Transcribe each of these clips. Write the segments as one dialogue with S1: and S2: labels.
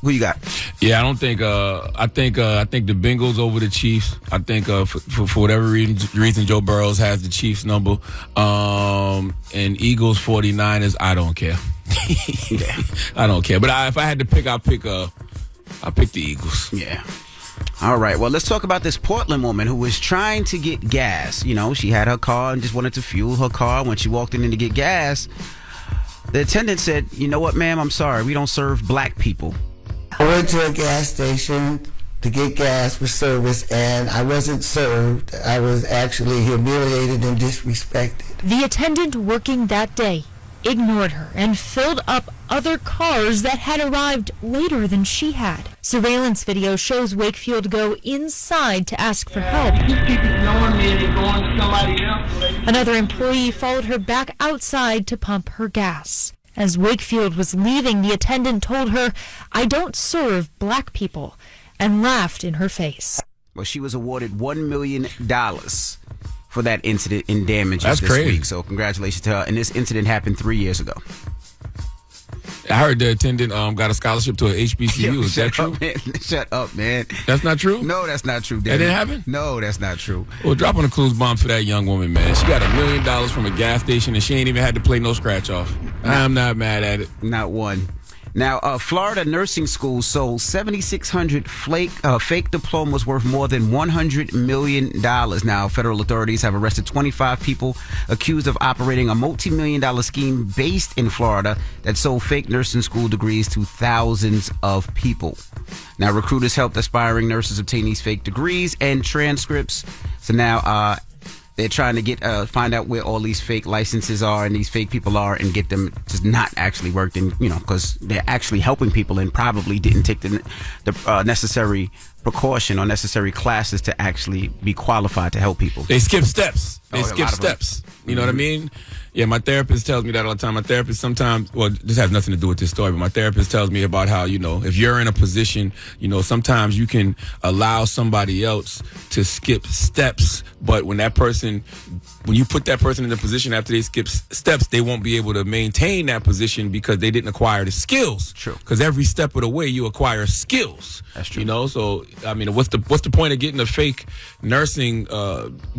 S1: Who you got?
S2: Yeah, I don't think. I think the Bengals over the Chiefs. I think for whatever reason, Joe Burrows has the Chiefs number. And Eagles 49ers. I don't care. I don't care. But if I had to pick, I'll pick the Eagles.
S1: Yeah. All right. Well, let's talk about this Portland woman who was trying to get gas. You know, she had her car and just wanted to fuel her car. When she walked in to get gas, the attendant said, "You know what, ma'am? I'm sorry. We don't serve black people."
S3: I went to a gas station to get gas for service, and I wasn't served. I was actually humiliated and disrespected.
S4: The attendant working that day ignored her and filled up other cars that had arrived later than she had. Surveillance video shows Wakefield go inside to ask for help. Another employee followed her back outside to pump her gas. As Wakefield was leaving, the attendant told her, "I don't serve black people," and laughed in her face.
S1: Well, she was awarded $1 million for that incident in damages
S2: That's
S1: this
S2: crazy.
S1: week. So congratulations to her. And this incident happened 3 years ago.
S2: I heard the attendant got a scholarship to an HBCU. Is that true?
S1: Shut up, man.
S2: That's not true?
S1: No, that's not true,
S2: That
S1: Danny.
S2: didn't happen?
S1: No, that's not true.
S2: Well, drop on the clues bomb for that young woman, man. She got $1 million from a gas station, and she ain't even had to play no scratch off. I'm not mad at it.
S1: Not one. Now, Florida nursing schools sold 7,600 fake diplomas worth more than $100 million. Now, federal authorities have arrested 25 people accused of operating a multi-million-dollar scheme based in Florida that sold fake nursing school degrees to thousands of people. Now, recruiters helped aspiring nurses obtain these fake degrees and transcripts. So now, they're trying to find out where all these fake licenses are and these fake people are and get them to not actually work, because they're actually helping people and probably didn't take the necessary precaution or necessary classes to actually be qualified to help people.
S2: They skip steps. They
S1: a
S2: skip
S1: lot of them.
S2: steps. You know what I mean? Yeah, my therapist tells me that all the time. My therapist sometimes, well, this has nothing to do with this story, but my therapist tells me about how, if you're in a position, sometimes you can allow somebody else to skip steps, but when you put that person in a position after they skip steps, they won't be able to maintain that position because they didn't acquire the skills.
S1: True.
S2: Because every step of the way you acquire skills.
S1: That's true.
S2: So, I mean, what's the point of getting a fake nursing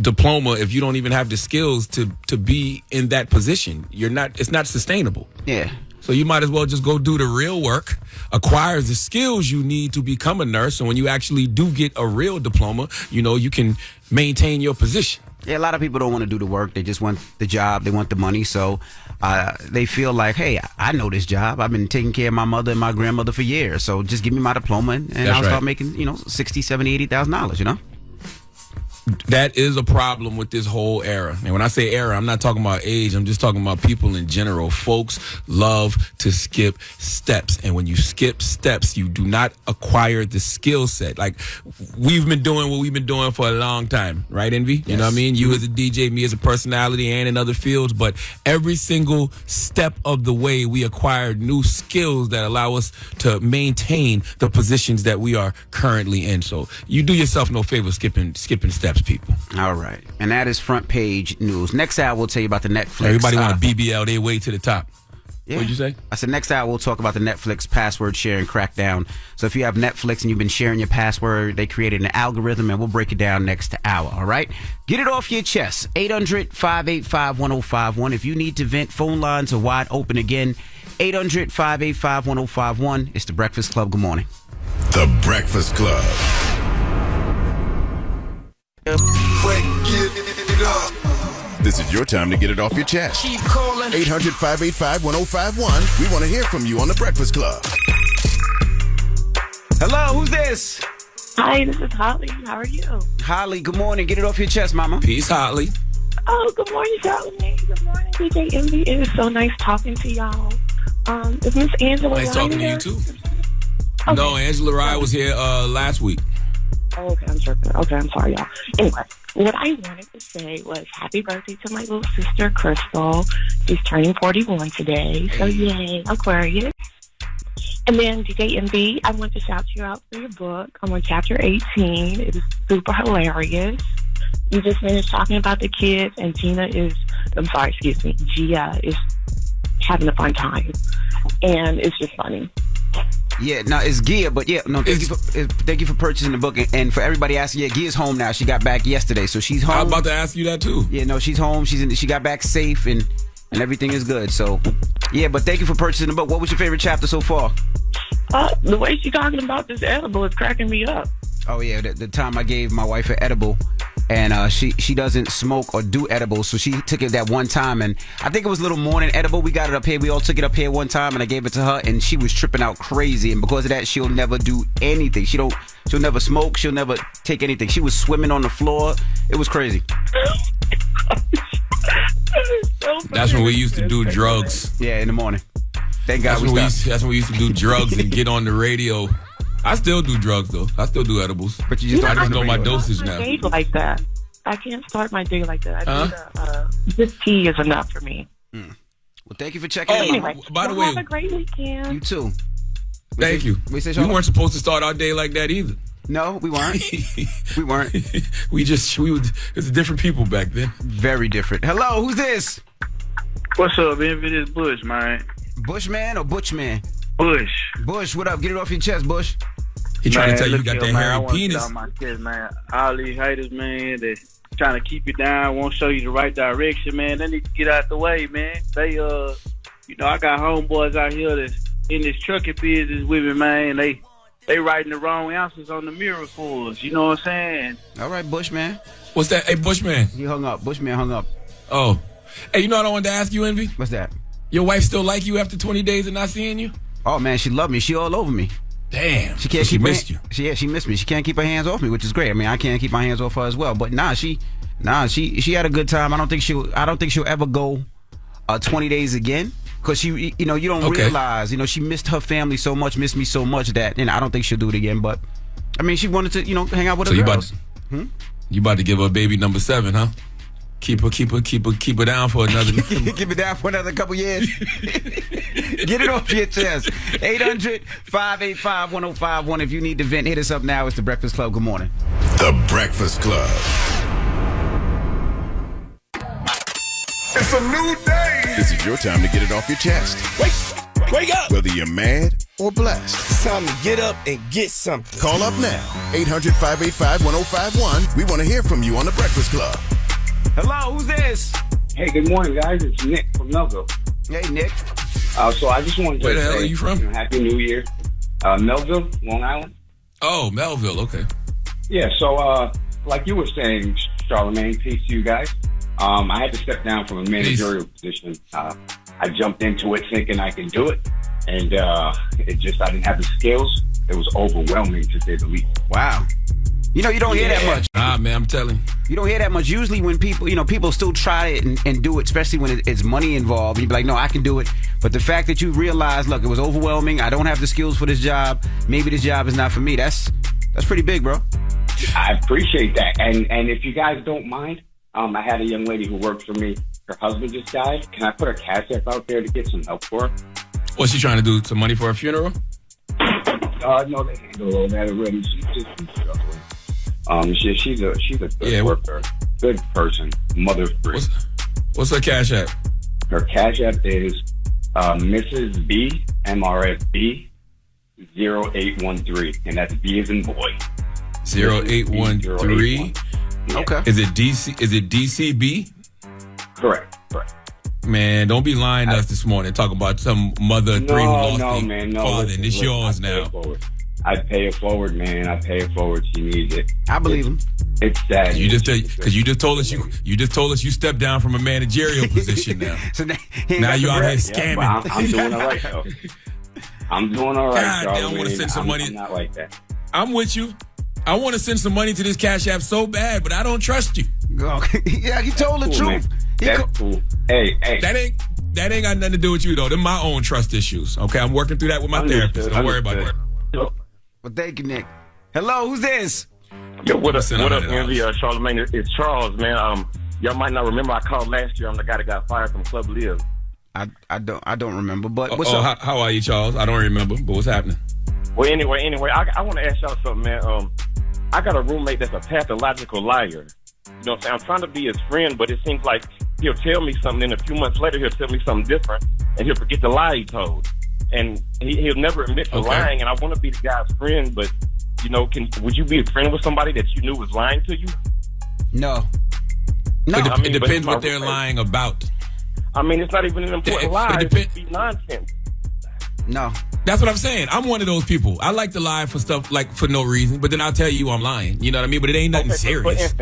S2: diploma if you don't even have the skills to be in that position? It's not sustainable.
S1: Yeah.
S2: So you might as well just go do the real work, acquire the skills you need to become a nurse. So when you actually do get a real diploma, you can maintain your position.
S1: Yeah, a lot of people don't want to do the work. They just want the job. They want the money. So they feel like, hey, I know this job. I've been taking care of my mother and my grandmother for years. So just give me my diploma and I'll start making, $60,000, $70,000, $80,000,
S2: That is a problem with this whole era. And when I say era, I'm not talking about age. I'm just talking about people in general. Folks love to skip steps. And when you skip steps, you do not acquire the skill set. Like, we've been doing what we've been doing for a long time. Right, Envy? Yes. You know what I mean? You as a DJ, me as a personality, and in other fields. But every single step of the way, we acquired new skills that allow us to maintain the positions that we are currently in. So you do yourself no favor skipping steps, people.
S1: All right. And that is front page news. Next hour, we'll tell you about the Netflix.
S2: Everybody want a BBL, they way to the top.
S1: Yeah.
S2: What'd you say?
S1: I said next hour, we'll talk about the Netflix password sharing crackdown. So if you have Netflix and you've been sharing your password, they created an algorithm, and we'll break it down next hour. All right? Get it off your chest. 800-585-1051. If you need to vent, phone lines are wide open again. 800-585-1051. It's The Breakfast Club. Good morning.
S5: The Breakfast Club. This is your time to get it off your chest. 800-585-1051. We want to hear from you on The Breakfast Club.
S1: Hello, who's this?
S6: Hi, this is Holly. How are you?
S1: Holly, good morning. Get it off your chest, mama.
S2: Peace, Holly.
S6: Oh, good morning, Charlamagne. Good morning, DJ Envy. It is so nice talking to y'all. Is Miss Angela
S2: Nice talking to you, too. Okay. No, Angela Rye was here last week.
S6: Oh, okay, I'm sure. Okay, I'm sorry, y'all. Anyway, what I wanted to say was happy birthday to my little sister, Crystal. She's turning 41 today, so yay, Aquarius. And then DJ MB, I want to shout you out for your book. I'm on chapter 18. It is super hilarious. You just finished talking about the kids, and Gia is having a fun time. And it's just funny.
S1: Yeah, no, it's Gia, but yeah, no, thank you for purchasing the book. And for everybody asking, yeah, Gia's home now. She got back yesterday, so she's home.
S2: I was about to ask you that too.
S1: Yeah, no, she's home. She got back safe and everything is good. So, yeah, but thank you for purchasing the book. What was your favorite chapter so far?
S6: The way she's talking about this edible is cracking me up.
S1: Oh, yeah, the time I gave my wife an edible, and she doesn't smoke or do edibles, so she took it that one time, and I think it was a little morning edible. We got it up here. We all took it up here one time, and I gave it to her, and she was tripping out crazy, and because of that, she'll never do anything. She'll never smoke. She'll never take anything. She was swimming on the floor. It was crazy.
S2: That's when we used to do drugs.
S1: Yeah, in the morning. Thank God
S2: that's when we used to do drugs and get on the radio. I still do drugs though. I still do edibles.
S1: But you just
S2: I just know my dosage now.
S6: Day like that. I can't start my day like that. I need just tea is enough for me.
S1: Well, thank you for checking in.
S6: Anyway,
S2: by the way,
S6: have a great weekend.
S1: You too.
S2: Thank you. We weren't supposed to start our day like that either.
S1: No, we weren't. We weren't.
S2: It's different people back then.
S1: Very different. Hello, who's this?
S7: What's up, Envy? This Bush, man.
S1: Bushman or Butchman?
S7: Bush.
S1: Bush, what up? Get it off your chest, Bush.
S2: He trying to tell you got that hairy
S7: I want
S2: penis.
S7: To get off my chest, man. All these haters, man, they trying to keep you down, won't show you the right direction, man. They need to get out the way, man. They, I got homeboys out here that's in this trucking business with me, man. They writing the wrong answers on the mirror for us. You know what I'm saying?
S1: All right, Bushman.
S2: What's that? Hey, Bushman.
S1: He hung up. Bushman hung up.
S2: Oh. Hey, you know what I wanted to ask you, Envy?
S1: What's that?
S2: Your wife still like you after 20 days of not seeing you?
S1: Oh, man, she loved me. She all over me.
S2: Damn.
S1: She
S2: missed you.
S1: She missed me. She can't keep her hands off me, which is great. I mean, I can't keep my hands off her as well. But she had a good time. I don't think she'll ever go 20 days again. Because you don't realize, she missed her family so much, missed me so much that, I don't think she'll do it again. But, I mean, she wanted to, hang out with her girls.
S2: You about to give her baby number 7, huh? Keep her down for another.
S1: Keep it down for another couple years. Get it off your chest. 800-585-1051. If you need to vent, hit us up now. It's The Breakfast Club. Good morning.
S5: The Breakfast Club.
S8: It's a new day.
S5: This is your time to get it off your chest.
S8: Wake up.
S5: Whether you're mad or blessed.
S8: It's time to get up and get something.
S5: Call up now. 800-585-1051. We want to hear from you on The Breakfast Club.
S1: Hello, who's this?
S9: Hey, good morning, guys. It's Nick from Melville.
S1: Hey, Nick.
S9: So I just wanted to
S2: Where the hell
S9: say,
S2: are you from?
S9: Happy New Year. Melville, Long Island.
S2: Oh, Melville, okay.
S9: Yeah, so like you were saying, Charlamagne, peace to you guys. I had to step down from a managerial position. I jumped into it thinking I can do it, and I didn't have the skills. It was overwhelming, to say the least.
S1: Wow. You don't hear that much.
S2: Man, I'm telling you.
S1: You don't hear that much. Usually when people still try it and do it, especially when it's money involved. You be like, no, I can do it. But the fact that you realize, look, it was overwhelming. I don't have the skills for this job. Maybe this job is not for me. That's pretty big, bro.
S9: I appreciate that. And if you guys don't mind, I had a young lady who worked for me. Her husband just died. Can I put her cash app out there to get some help for her?
S2: What's she trying to do? Some money for a funeral?
S9: No, they handle all that already. She's just struggling. She's a good worker, good person, mother free.
S2: What's her cash app?
S9: Her cash app is Mrs. B MRFB 0813, and that's B as in boy.
S2: 0813.
S1: Okay.
S2: Is it DC? Is it DCB?
S9: Correct.
S2: Man, don't be lying to us this morning talking about some mother of 3 who lost their father, and it's yours now.
S9: I pay it forward, man. I pay it forward. She needs it.
S1: I believe him.
S9: It's sad.
S2: You just told us you stepped down from a managerial position now.
S1: So now
S2: you out here scamming.
S9: Yeah, I'm doing all right though. I'm doing all right.
S2: God, I want to send some money.
S9: I'm not like that.
S2: I'm with you. I want to send some money to this cash app so bad, but I don't trust you.
S1: Yeah, he told the truth.
S9: That's cool. Hey.
S2: That ain't got nothing to do with you though. They're my own trust issues. Okay, I'm working through that with my therapist. Don't worry about that.
S1: Well, thank you, Nick. Hello, who's this?
S10: Yo, what up, Envy? Charlamagne, it's Charles, man. Y'all might not remember I called last year. I'm the guy that got fired from Club Live.
S1: I don't remember, but what's up?
S2: How are you, Charles? I don't remember, but what's happening?
S10: Well, anyway, I want to ask y'all something, man. I got a roommate that's a pathological liar. You know what I'm saying? I'm trying to be his friend, but it seems like he'll tell me something, and a few months later he'll tell me something different, and he'll forget the lie he told. and he'll never admit to lying. And I want to be the guy's friend, but would you be a friend with somebody that you knew was lying to you?
S1: No.
S2: It depends what they're lying about.
S10: I mean, it's not even an important lie. It's be nonsense.
S1: No.
S2: That's what I'm saying. I'm one of those people. I like to lie for stuff like for no reason, but then I'll tell you I'm lying. You know what I mean? But it ain't nothing serious.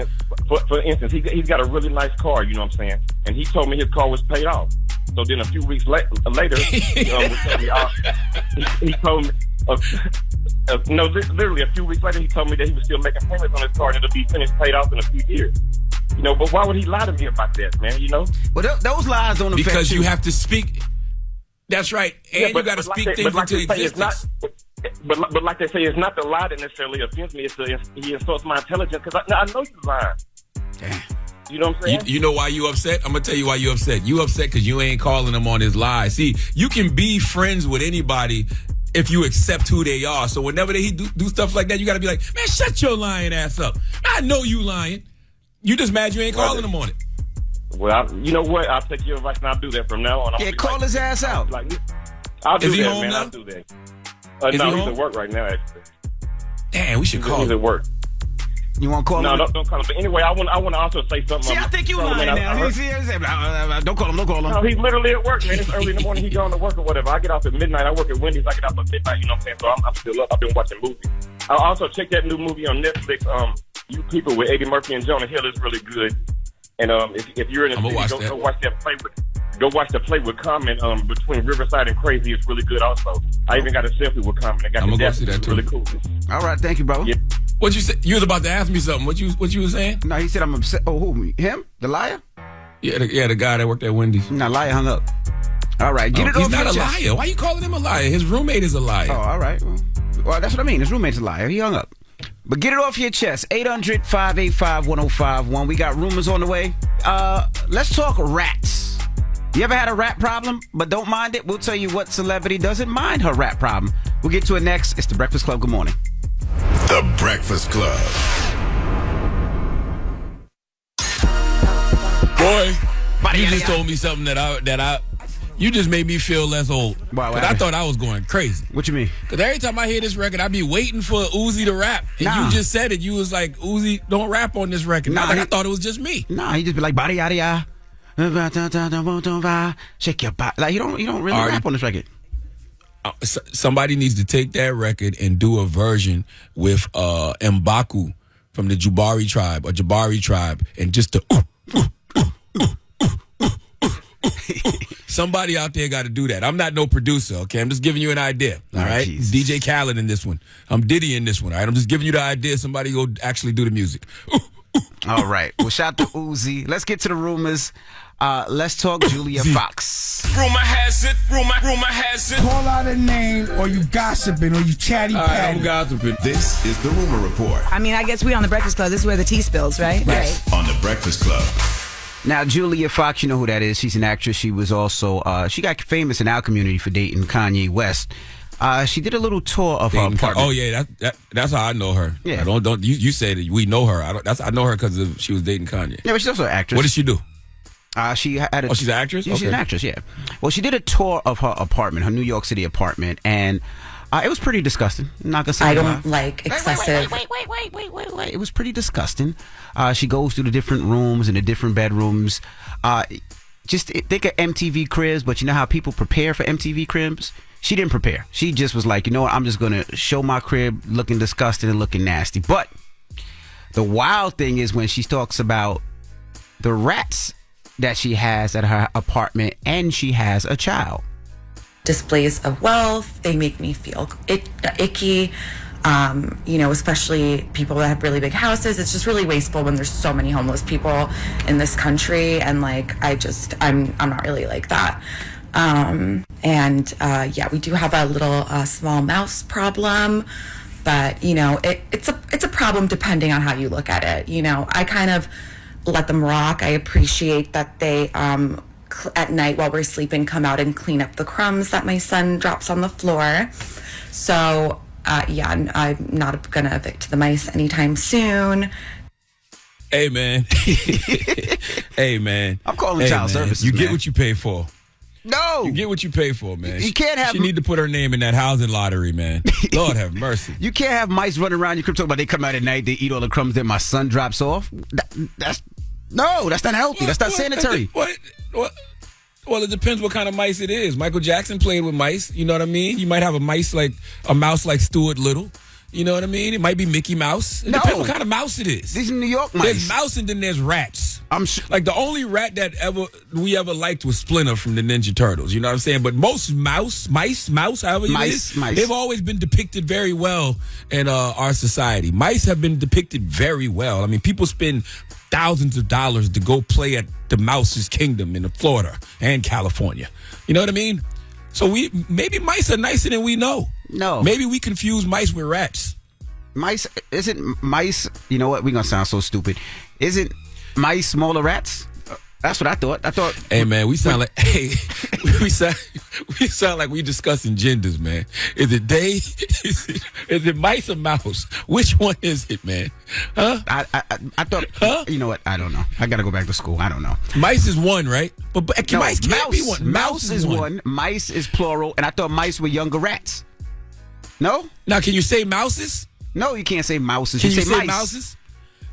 S10: For instance, he's got a really nice car, you know what I'm saying? And he told me his car was paid off. So then a few weeks later, he told me, literally a few weeks later, he told me that he was still making payments on his car and it'll be finished paid off in a few years. But why would he lie to me about that, man?
S1: Well, those lies don't affect you.
S2: Because you have to speak. That's right. And you got to speak things into existence.
S10: But like they say, it's not the lie that necessarily offends me. He insults my intelligence because I know you're lying.
S1: Damn.
S10: You know what I'm saying?
S2: You know why you upset? I'm going to tell you why you upset. You upset because you ain't calling him on his lies. See, you can be friends with anybody if you accept who they are. So whenever they do stuff like that, you got to be like, man, shut your lying ass up. I know you lying. You just mad you ain't calling him on it.
S10: Well, you know what? I'll take your advice and I'll do that from now on.
S1: Call his ass out.
S10: I'll do
S2: Is he
S10: that,
S2: home
S10: man.
S2: now?
S10: I'll do that.
S2: Is he
S10: he's
S2: home?
S10: at work right now, actually.
S2: Damn, we should call
S10: him. He's at work.
S1: You want to call him?
S10: No, don't call him. But anyway, I want to also say something.
S1: See, I think you lying now. Don't call him.
S10: No, he's literally at work, man. It's early in the morning. He's going to work or whatever. I get off at midnight. I work at Wendy's. I get off at midnight. You know what I'm saying? So I'm still up. I've been watching movies. I also checked that new movie on Netflix. You People with Eddie Murphy and Jonah Hill is really good. And if you're in the city, go watch that play with. Go watch the play with Common between Riverside and Crazy. It's really good also. I even got a selfie with Common. I'm
S2: going to go see that too.
S10: Really cool.
S1: All right, thank you, bro.
S10: Yeah.
S2: What you say? You was about to ask me something. What you was saying?
S1: No, he said I'm upset. Oh, who? Him? The liar?
S2: Yeah, the guy that worked at Wendy's.
S1: No, liar hung up. All right, get it off your chest.
S2: He's not a liar. Why you calling him a liar? His roommate is a liar.
S1: Oh, all right. Well, that's what I mean. His roommate's a liar. He hung up. But get it off your chest. 800-585-1051. We got rumors on the way. Let's talk rats. You ever had a rat problem but don't mind it? We'll tell you what celebrity doesn't mind her rat problem. We'll get to it next. It's The Breakfast Club. Good morning.
S5: The Breakfast Club.
S2: Boy, you just told me something that you just made me feel less old.
S1: Wow,
S2: Because I thought I was going crazy.
S1: What you mean?
S2: Because every time I hear this record, I be waiting for Uzi to rap. And you just said it. You was like, Uzi, don't rap on this record. I thought it was just me.
S1: Nah, he just be like, body, yada, yada. Shake your body. Like, you don't really rap on this record.
S2: Somebody needs to take that record and do a version with M'Baku from the Jabari tribe and just to somebody out there got to do that. I'm not no producer, okay? I'm just giving you an idea, all right?
S1: Jesus.
S2: DJ Khaled in this one. I'm Diddy in this one, all right? I'm just giving you the idea. Somebody go actually do the music.
S1: All right. Well, shout out to Uzi. Let's get to the rumors. Let's talk Julia Fox.
S5: Rumor has it. Rumor has it.
S11: Call out a name, or you gossiping, or you chatty patty.
S2: I'm gossiping.
S5: This is the Rumor Report.
S12: I mean, I guess we on the Breakfast Club. This is where the tea spills, right?
S5: Yes, on the Breakfast Club.
S1: Now, Julia Fox, you know who that is. She's an actress. She was also, she got famous in our community for dating Kanye West. She did a little tour of her apartment.
S2: Oh yeah, that's how I know her.
S1: Yeah.
S2: Don't you said we know her. I know her because she was dating Kanye.
S1: Yeah, but she's also an actress.
S2: What did she do?
S1: She had a,
S2: she's an actress?
S1: She's an actress, yeah. Well, she did a tour of her apartment, her New York City apartment, and it was pretty disgusting. I'm not gonna say
S12: I don't like excessive.
S1: Wait. It was pretty disgusting. She goes through the different rooms and the different bedrooms. Just think of MTV Cribs, but you know how people prepare for MTV Cribs? She didn't prepare. She just was like, you know what, I'm just gonna show my crib looking disgusting and looking nasty. But the wild thing is when she talks about the rats that she has at her apartment, and she has a child.
S13: Displays of wealth, they make me feel icky. Especially people that have really big houses. It's just really wasteful when there's so many homeless people in this country, and I'm not really like that. We do have a little small mouse problem, but it's a problem depending on how you look at it. I kind of let them rock. I appreciate that they at night while we're sleeping come out and clean up the crumbs that my son drops on the floor. So I'm not gonna evict the mice anytime soon.
S2: Hey man, hey man,
S1: I'm calling child services.
S2: You get what you pay for.
S1: No.
S2: You get what you pay for, man.
S1: You can't have...
S2: She need to put her name in that housing lottery, man. Lord have mercy.
S1: You can't have mice running around your crib talking about they come out at night, they eat all the crumbs that my son drops off. That's not healthy. That's not sanitary.
S2: Well, it depends what kind of mice it is. Michael Jackson played with mice. You know what I mean? You might have a mouse like Stuart Little. You know what I mean? It might be Mickey Mouse. It depends what kind of mouse it is.
S1: These are New York mice.
S2: There's mouse and then there's rats.
S1: I'm sure.
S2: Like the only rat that we ever liked was Splinter from the Ninja Turtles. You know what I'm saying? But most mice, however it is, they've always been depicted very well in our society. Mice have been depicted very well. I mean, people spend thousands of dollars to go play at the Mouse's Kingdom in Florida and California. You know what I mean? So maybe mice are nicer than we know.
S1: No.
S2: Maybe we confuse mice with rats.
S1: Isn't mice, you know what? We're going to sound so stupid. Isn't mice smaller rats? That's what I thought.
S2: Hey, man, we sound like, we sound like we discussing genders, man. Is it they? Is it mice or mouse? Which one is it, man? Huh?
S1: I thought, you know what? I don't know. I got to go back to school. I don't know.
S2: Mice is one, right? But
S1: no,
S2: mice can't be one.
S1: Mouse is one. Mice is plural. And I thought mice were younger rats. No?
S2: Now, can you say mouses?
S1: No, you can't say mouses.
S2: Can you say
S1: mice.
S2: Mouses?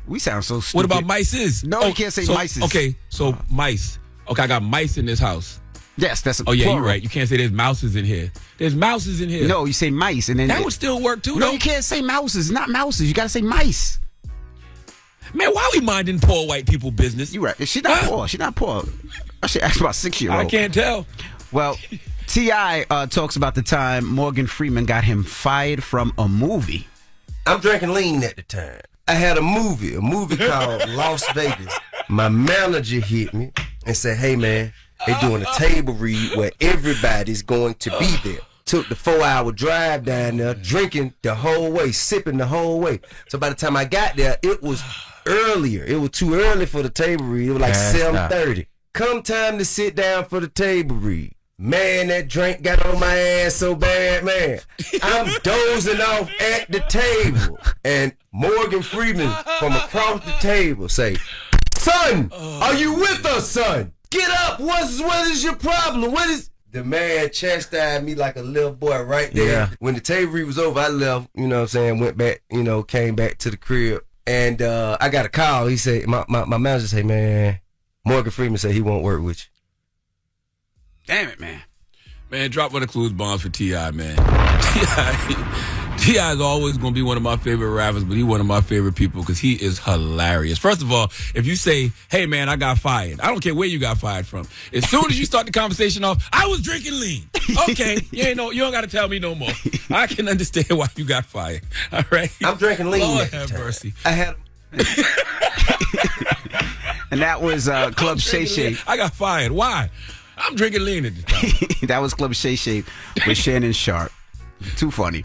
S1: We sound so stupid.
S2: What about mices?
S1: No, you can't say mices.
S2: Okay, so mice. Okay, I got mice in this house.
S1: Yes, that's a
S2: plural.
S1: plural.
S2: You're right. You can't say there's mouses in here. There's mouses in here.
S1: No, you say mice. And then
S2: that would still work, too,
S1: No,
S2: though.
S1: you can't say mouses. Not mouses. You got to say mice.
S2: Man, why are we minding poor white people business?
S1: You right. She's not poor. She's not poor. I should ask about 6-year-old.
S2: I can't tell.
S1: Well, T.I. talks about the time Morgan Freeman got him fired from a movie.
S14: I'm drinking lean at the time. I had a movie called Las Vegas. My manager hit me and said, hey, man, they doing a table read where everybody's going to be there. Took the 4-hour drive down there, drinking the whole way, sipping the whole way. So by the time I got there, it was earlier. It was too early for the table read. It was like 7:30. Come time to sit down for the table read. Man, that drink got on my ass so bad, man. I'm dozing off at the table. And Morgan Freeman from across the table say, son, are you with us, son? Get up. What is your problem? What is... The man chastised me like a little boy right there.
S1: Yeah.
S14: When the table read was over, I left, you know what I'm saying, went back, came back to the crib. And I got a call. He said, my manager said, man, Morgan Freeman said he won't work with you.
S1: Damn it, man.
S2: Man, drop one of the clues bombs for T.I., man. T.I. is always going to be one of my favorite rappers, but he's one of my favorite people because he is hilarious. First of all, if you say, hey, man, I got fired, I don't care where you got fired from. As soon as you start the conversation off, I was drinking lean. Okay, you don't got to tell me no more. I can understand why you got fired. All right?
S14: I'm drinking lean.
S2: Lord have mercy.
S14: I had...
S1: And that was Club Shay Shay.
S2: I got fired. Why? I'm drinking lean at the time.
S1: That was Club Shay Shay with Shannon Sharp. Too funny.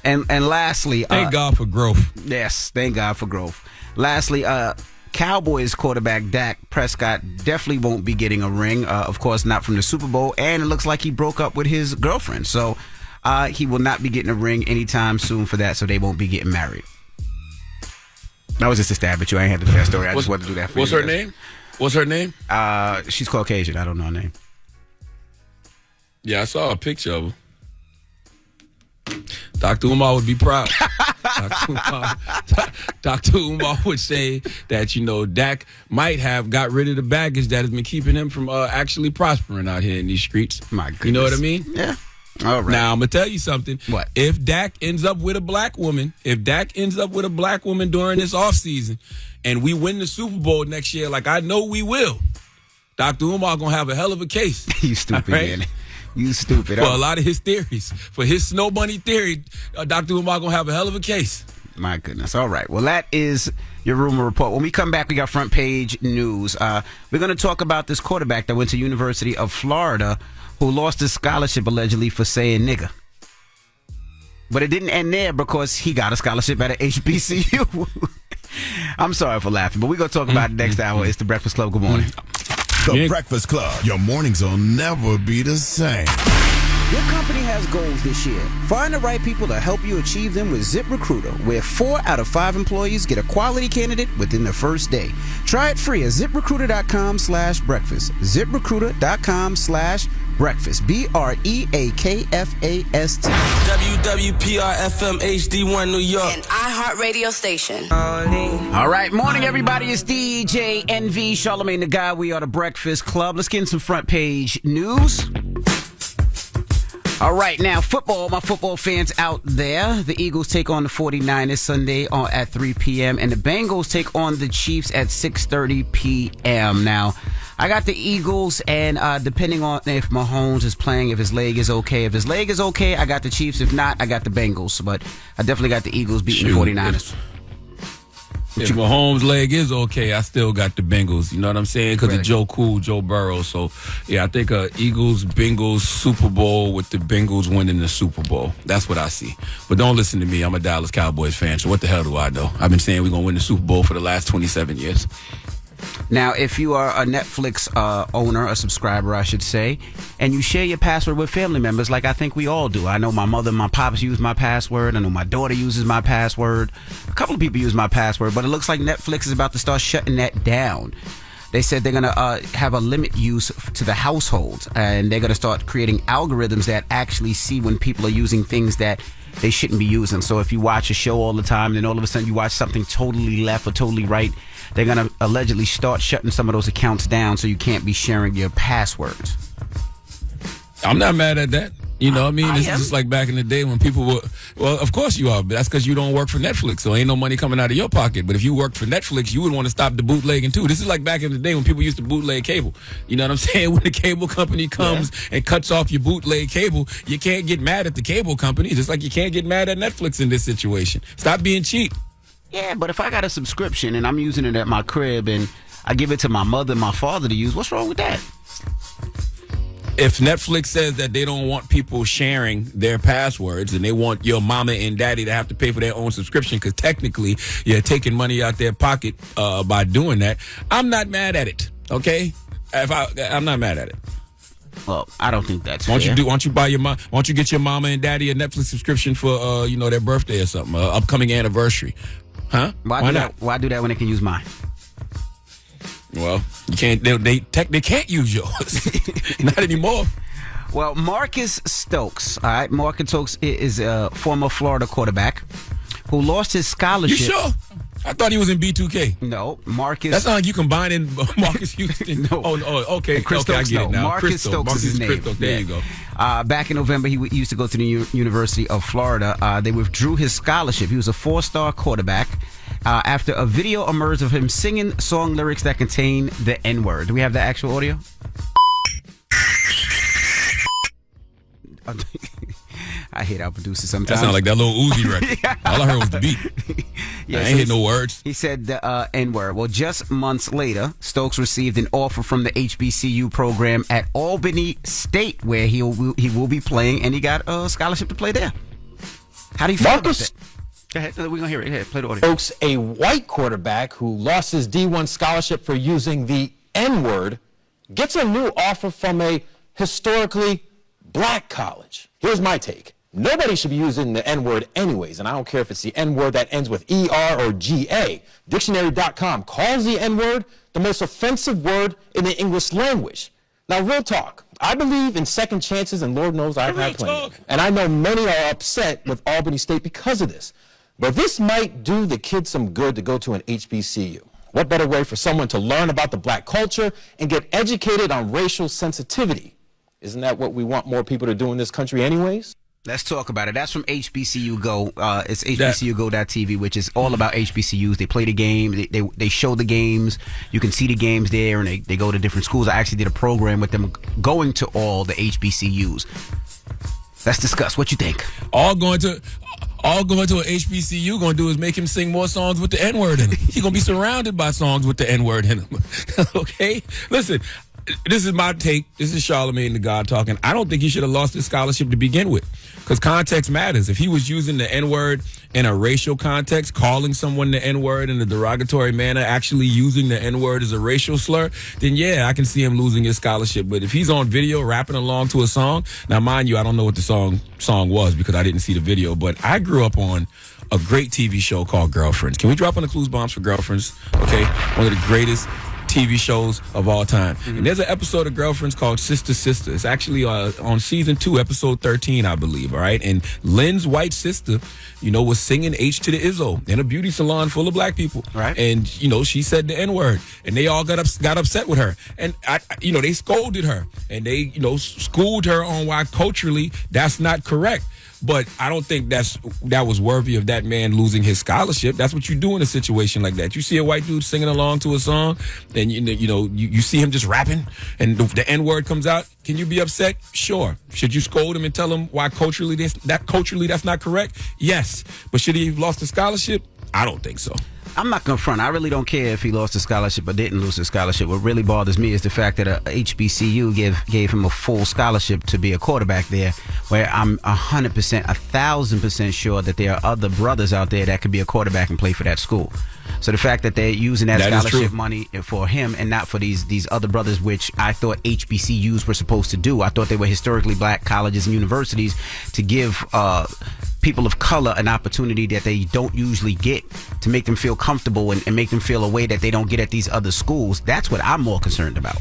S1: And lastly...
S2: Thank God for growth.
S1: Yes, thank God for growth. Lastly, Cowboys quarterback Dak Prescott definitely won't be getting a ring. Of course, not from the Super Bowl. And it looks like he broke up with his girlfriend. So he will not be getting a ring anytime soon for that. So they won't be getting married. That was just a stab at you. I ain't had to do that story. I just wanted to do that for you.
S2: What's her name? What's her name?
S1: She's Caucasian. I don't know her name.
S2: Yeah, I saw a picture of her. Dr. Umar would be proud. Dr. Umar would say that, Dak might have got rid of the baggage that has been keeping him from actually prospering out here in these streets.
S1: My goodness.
S2: You know what I mean?
S1: Yeah. All right.
S2: Now, I'm going to tell you something.
S1: What?
S2: If Dak ends up with a black woman during this offseason and we win the Super Bowl next year, like I know we will, Dr. Umar going to have a hell of a case.
S1: You stupid,
S2: right?
S1: man. You stupid.
S2: For a lot of his theories. For his snow bunny theory, Dr. Umar going to have a hell of a case.
S1: My goodness. All right. Well, that is your rumor report. When we come back, we got front page news. We're going to talk about this quarterback that went to University of Florida who lost his scholarship allegedly for saying nigga. But it didn't end there because he got a scholarship at a HBCU. I'm sorry for laughing, but we're going to talk about it next hour. It's The Breakfast Club. Good morning.
S8: The Breakfast Club. Your mornings will never be the same.
S15: Your company has goals this year. Find the right people to help you achieve them with ZipRecruiter, where 4 out of 5 employees get a quality candidate within the first day. Try it free at ZipRecruiter.com/breakfast. ZipRecruiter.com/breakfast. Breakfast. BREAKFAST.
S5: WWPR-FM HD1 New York.
S16: An iHeartRadio station.
S1: All right, morning, everybody. It's DJ NV, Charlamagne the Guy. We are the Breakfast Club. Let's get in some front page news. All right, now, football, my football fans out there. The Eagles take on the 49ers Sunday at 3 p.m., and the Bengals take on the Chiefs at 6:30 p.m. Now, I got the Eagles, and depending on if Mahomes is playing, if his leg is okay. If his leg is okay, I got the Chiefs. If not, I got the Bengals. But I definitely got the Eagles beating the 49ers.
S2: If Mahomes' leg is okay, I still got the Bengals. You know what I'm saying? Because of Joe Burrow. So, yeah, I think Eagles-Bengals Super Bowl with the Bengals winning the Super Bowl. That's what I see. But don't listen to me. I'm a Dallas Cowboys fan, so what the hell do I know? I've been saying we're going to win the Super Bowl for the last 27 years.
S1: Now, if you are a Netflix owner, a subscriber, I should say, and you share your password with family members like I think we all do. I know my mother and my pops use my password. I know my daughter uses my password. A couple of people use my password, but it looks like Netflix is about to start shutting that down. They said they're going to have a limit use to the households, and they're going to start creating algorithms that actually see when people are using things that they shouldn't be using. So if you watch a show all the time, then all of a sudden you watch something totally left or totally right, they're going to allegedly start shutting some of those accounts down so you can't be sharing your passwords.
S2: I'm not mad at that. You know what I mean? It's just like back in the day when people were, well, of course you are, but that's because you don't work for Netflix, so ain't no money coming out of your pocket. But if you worked for Netflix, you would want to stop the bootlegging too. This is like back in the day when people used to bootleg cable. You know what I'm saying? When the cable company comes and cuts off your bootleg cable, you can't get mad at the cable company, just like you can't get mad at Netflix in this situation. Stop being cheap.
S1: Yeah, but if I got a subscription and I'm using it at my crib and I give it to my mother and my father to use, what's wrong with that?
S2: If Netflix says that they don't want people sharing their passwords and they want your mama and daddy to have to pay for their own subscription because technically you're taking money out their pocket by doing that, I'm not mad at it, okay? I'm not mad at it.
S1: Well, I don't think that's
S2: fair. Why don't you get your mama and daddy a Netflix subscription for their birthday or something, upcoming anniversary? Huh?
S1: Why not? Why do that when they can use mine?
S2: Well, you can't. They can't use yours. Not anymore.
S1: Well, Marcus Stokes. All right, Marcus Stokes is a former Florida quarterback who lost his scholarship.
S2: You sure? I thought he was in B2K.
S1: No, Marcus.
S2: That's not like you combining Marcus Houston.
S1: No.
S2: Oh, okay.
S1: Chris
S2: okay,
S1: Stokes,
S2: I get it now.
S1: Marcus Stokes is his name.
S2: Stokes, there you go.
S1: Back in November, he used to go to the University of Florida. They withdrew his scholarship. He was a 4-star quarterback after a video emerged of him singing song lyrics that contain the N-word. Do we have the actual audio? I hate our producers sometimes.
S2: That sounds like that little Uzi record. All I heard was the beat. I ain't hit no words.
S1: He said the N-word. Well, just months later, Stokes received an offer from the HBCU program at Albany State, where he will be playing, and he got a scholarship to play there. How do you feel about that? Go ahead. We're going to hear it. Go ahead. Play the audio.
S17: Stokes, a white quarterback who lost his D1 scholarship for using the N-word, gets a new offer from a historically black college. Here's my take. Nobody should be using the N-word anyways, and I don't care if it's the N-word that ends with ER or GA. Dictionary.com calls the N-word the most offensive word in the English language. Now, real talk. I believe in second chances, and Lord knows I've had plenty. And I know many are upset with Albany State because of this. But this might do the kids some good to go to an HBCU. What better way for someone to learn about the black culture and get educated on racial sensitivity? Isn't that what we want more people to do in this country anyways?
S1: Let's talk about it. That's from HBCU Go. It's HBCUGo.tv, which is all about HBCUs. They play the game. They show the games. You can see the games there, and they go to different schools. I actually did a program with them going to all the HBCUs. Let's discuss. What you think?
S2: All going to an HBCU going to do is make him sing more songs with the N-word in them. He's going to be surrounded by songs with the N-word in them. Okay? Listen, this is my take. This is Charlamagne the God talking. I don't think he should have lost his scholarship to begin with, because context matters. If he was using the N-word in a racial context, calling someone the N-word in a derogatory manner, actually using the N-word as a racial slur, then yeah, I can see him losing his scholarship. But if he's on video rapping along to a song, now mind you, I don't know what the song was because I didn't see the video, but I grew up on a great TV show called Girlfriends. Can we drop on the clues bombs for Girlfriends? Okay, one of the greatest TV shows of all time. And there's an episode of Girlfriends called Sister Sister. It's actually on season 2, episode 13, I believe. All right, and Lynn's white sister, was singing H to the Izzo in a beauty salon full of black people.
S1: Right.
S2: And she said the N-word, and they all got upset with her, and they scolded her, and they schooled her on why culturally that's not correct. But I don't think that was worthy of that man losing his scholarship. That's what you do in a situation like that. You see a white dude singing along to a song, and you see him just rapping, and the N-word comes out. Can you be upset? Sure. Should you scold him and tell him why culturally that's not correct? Yes. But should he have lost the scholarship? I don't think so.
S1: I'm not going to front. I really don't care if he lost his scholarship or didn't lose his scholarship. What really bothers me is the fact that HBCU gave him a full scholarship to be a quarterback there, where I'm 100%, 1,000% sure that there are other brothers out there that could be a quarterback and play for that school. So the fact that they're using that scholarship money for him and not for these other brothers, which I thought HBCUs were supposed to do. I thought they were historically black colleges and universities to give people of color an opportunity that they don't usually get, to make them feel comfortable and make them feel a way that they don't get at these other schools. That's what I'm more concerned about.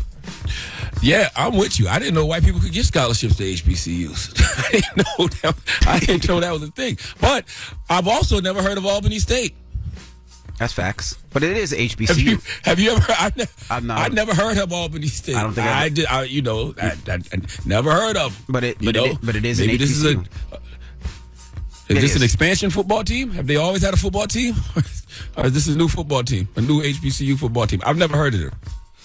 S2: Yeah, I'm with you. I didn't know white people could get scholarships to HBCUs. I didn't know that was a thing. But I've also never heard of Albany State.
S1: That's facts. But it is HBCU.
S2: Have you ever? I never heard of Albany State.
S1: I don't think
S2: I did. I never heard of.
S1: But it is
S2: maybe
S1: an HBCU.
S2: Is this an expansion football team? Have they always had a football team? Or is this a new football team? A new HBCU football team? I've never heard of it.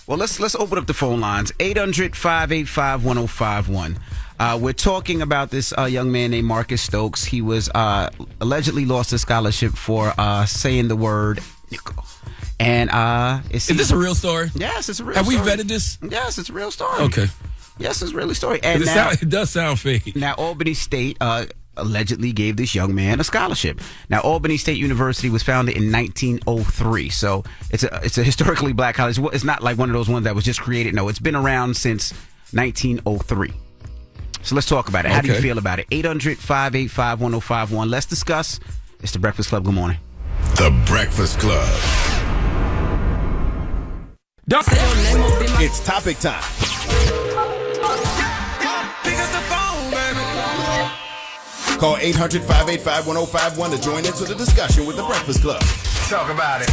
S1: Well, let's open up the phone lines. 800-585-1051. We're talking about this young man named Marcus Stokes. He was allegedly lost his scholarship for saying the word nickel. And is
S2: this a real story?
S1: Yes, it's a real
S2: story.
S1: story.
S2: Have we vetted this?
S1: Yes, it's a real story.
S2: Okay.
S1: Yes, it's a real story. And
S2: it does sound fake.
S1: Now, Albany State allegedly gave this young man a scholarship. Now, Albany State University was founded in 1903, so it's a historically black college. It's not like one of those ones that was just created. No, it's been around since 1903. So let's talk about it. How do you feel about it? 800-585-1051. Let's discuss. It's the Breakfast Club. Good morning.
S5: The Breakfast Club.
S8: It's topic time. Call 800-585-1051 to join into the discussion with the Breakfast Club.
S5: Talk about it.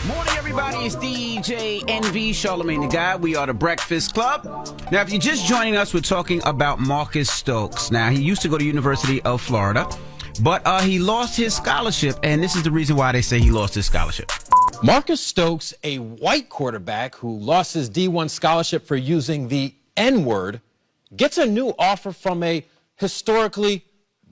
S1: Morning, everybody. It's DJ NV, Charlamagne the Guy. We are the Breakfast Club. Now, if you're just joining us, we're talking about Marcus Stokes. Now, he used to go to University of Florida, but he lost his scholarship, and this is the reason why they say he lost his scholarship.
S17: Marcus Stokes, a white quarterback who lost his D1 scholarship for using the N-word, gets a new offer from a historically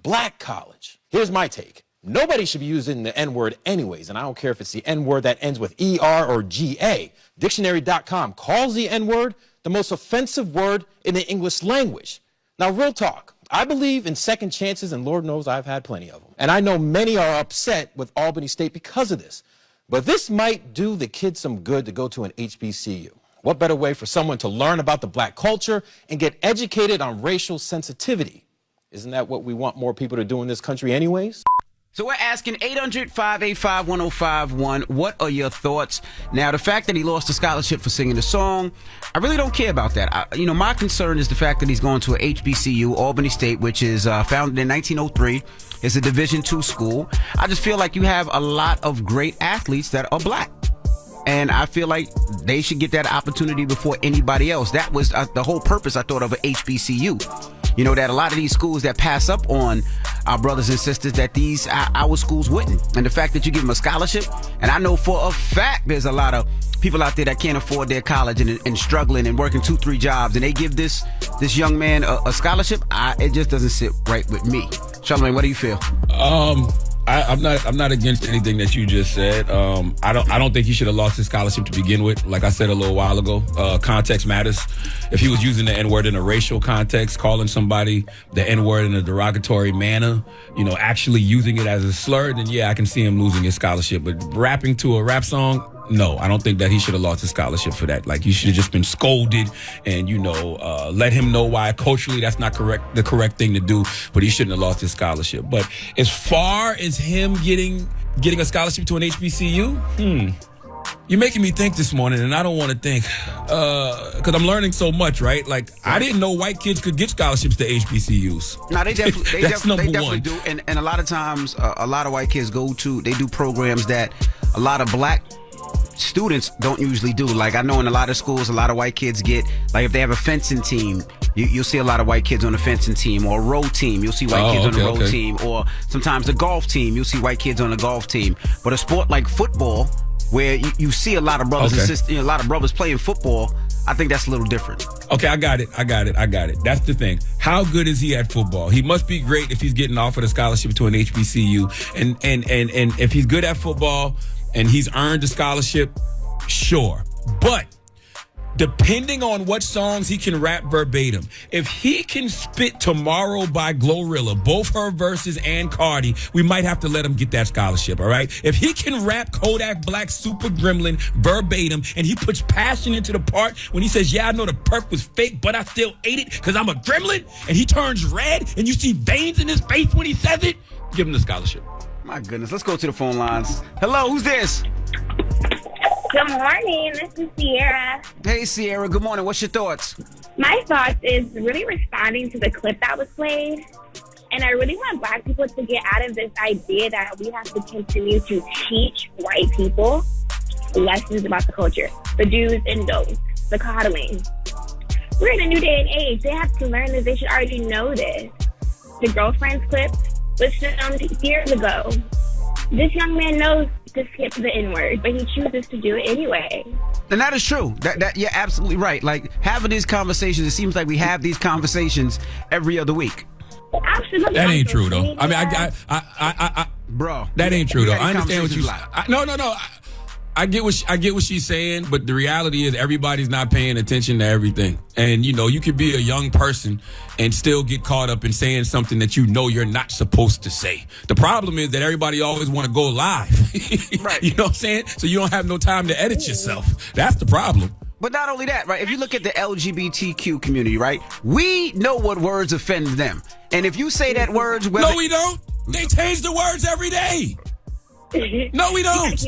S17: black college. Here's my take. Nobody should be using the N-word anyways, and I don't care if it's the N-word that ends with ER or GA. Dictionary.com calls the N-word the most offensive word in the English language. Now, real talk. I believe in second chances, and Lord knows I've had plenty of them. And I know many are upset with Albany State because of this. But this might do the kids some good to go to an HBCU. What better way for someone to learn about the black culture and get educated on racial sensitivity? Isn't that what we want more people to do in this country anyways?
S1: So we're asking 800-585-1051, what are your thoughts? Now, the fact that he lost the scholarship for singing the song, I really don't care about that. My concern is the fact that he's going to a HBCU, Albany State, which is founded in 1903. It's a Division II school. I just feel like you have a lot of great athletes that are black. And I feel like they should get that opportunity before anybody else. That was the whole purpose, I thought, of a HBCU. That a lot of these schools that pass up on our brothers and sisters, that our schools wouldn't. And the fact that you give them a scholarship, and I know for a fact there's a lot of people out there that can't afford their college and struggling and working 2-3 jobs, and they give this young man a scholarship, it just doesn't sit right with me. Charlamagne, what do you feel?
S2: I'm not against anything that you just said. I don't think he should have lost his scholarship to begin with. Like I said a little while ago, context matters. If he was using the N-word in a racial context, calling somebody the N-word in a derogatory manner, actually using it as a slur, then yeah, I can see him losing his scholarship. But rapping to a rap song, no, I don't think that he should have lost his scholarship for that. Like, you should have just been scolded and, let him know why culturally that's not the correct thing to do, but he shouldn't have lost his scholarship. But as far as him getting a scholarship to an HBCU, You're making me think this morning, and I don't want to think because I'm learning so much, right? Like, I didn't know white kids could get scholarships to HBCUs.
S1: No, they definitely,
S2: That's number
S1: definitely
S2: one.
S1: do. And a lot of times, a lot of white kids they do programs that a lot of black students don't usually do. Like, I know in a lot of schools, a lot of white kids get, like, if they have a fencing team, you'll see a lot of white kids on the fencing team, or a row team. You'll see white kids on the row team, or sometimes the golf team. You'll see white kids on the golf team. But a sport like football, where you see a lot of brothers and sisters, a lot of brothers playing football, I think that's a little different.
S2: Okay, I got it. That's the thing. How good is he at football? He must be great if he's getting offered a scholarship to an HBCU. And if he's good at football and he's earned a scholarship, sure. But depending on what songs he can rap verbatim, if he can spit Tomorrow by Glorilla, both her verses and Cardi, we might have to let him get that scholarship, all right? If he can rap Kodak Black Super Gremlin verbatim and he puts passion into the part when he says, yeah, I know the perk was fake, but I still ate it because I'm a gremlin, and he turns red and you see veins in his face when he says it, give him the scholarship.
S1: My goodness, let's go to the phone lines. Hello, who's this?
S18: Good morning. This is Sierra.
S1: Hey, Sierra. Good morning. What's your thoughts?
S18: My thoughts is really responding to the clip that was played. And I really want black people to get out of this idea that we have to continue to teach white people lessons about the culture. The do's and don'ts. The coddling. We're in a new day and age. They have to learn this. They should already know this. The girlfriend's clip was filmed years ago. This young man knows to skip the N-word, but he chooses to do it anyway.
S1: And that is true. That you're absolutely right. Like, having these conversations, it seems like we have these conversations every other week.
S18: Absolutely.
S2: That ain't true, though. I mean,
S1: bro,
S2: that ain't true, though. I understand what you.
S1: No.
S2: I get what she's saying, but the reality is everybody's not paying attention to everything. And, you could be a young person and still get caught up in saying something that you know you're not supposed to say. The problem is that everybody always want to go live. Right. You know what I'm saying? So you don't have no time to edit yourself. That's the problem.
S1: But not only that, right? If you look at the LGBTQ community, right? We know what words offend them. And if you say that words...
S2: No, we don't. They change the words every day. No, we don't.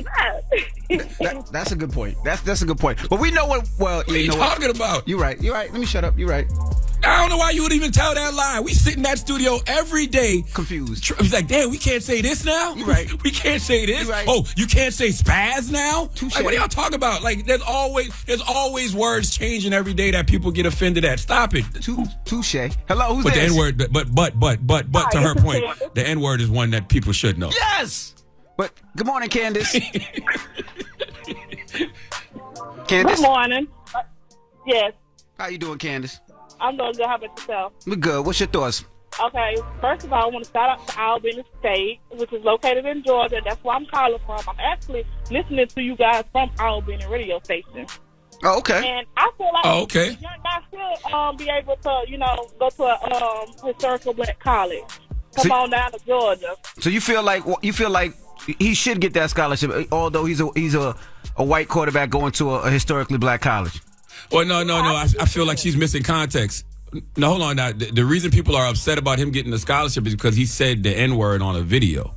S1: That's a good point. That's a good point. But we know what. Well,
S2: what are you talking about?
S1: You're right. Let me shut up. You're right.
S2: I don't know why you would even tell that lie. We sit in that studio every day,
S1: confused.
S2: He's like, damn, we can't say this now.
S1: You're right.
S2: We can't say this.
S1: You're right.
S2: Oh, you can't say spaz now.
S1: Touché.
S2: Like, what are y'all talking about? Like, there's always words changing every day that people get offended at. Stop it.
S1: Touche. Hello, who's
S2: but
S1: this?
S2: the N-word, but to her point, the N-word is one that people should know.
S1: Yes. But good morning, Candace. Candace.
S19: Good morning. Yes.
S1: How you doing, Candace?
S19: I'm doing good. How about yourself?
S1: We're good. What's your thoughts?
S19: Okay. First of all, I want to shout out to Albany State, which is located in Georgia. That's where I'm calling from. I'm actually listening to you guys from Albany radio station.
S1: Oh, okay.
S19: And I feel like young guys should be able to, go to a historical black college. Come on down to Georgia.
S1: So you feel like he should get that scholarship, although he's a white quarterback going to a historically black college.
S2: Well, no. I feel like she's missing context. No, hold on. Now, the reason people are upset about him getting the scholarship is because he said the N-word on a video.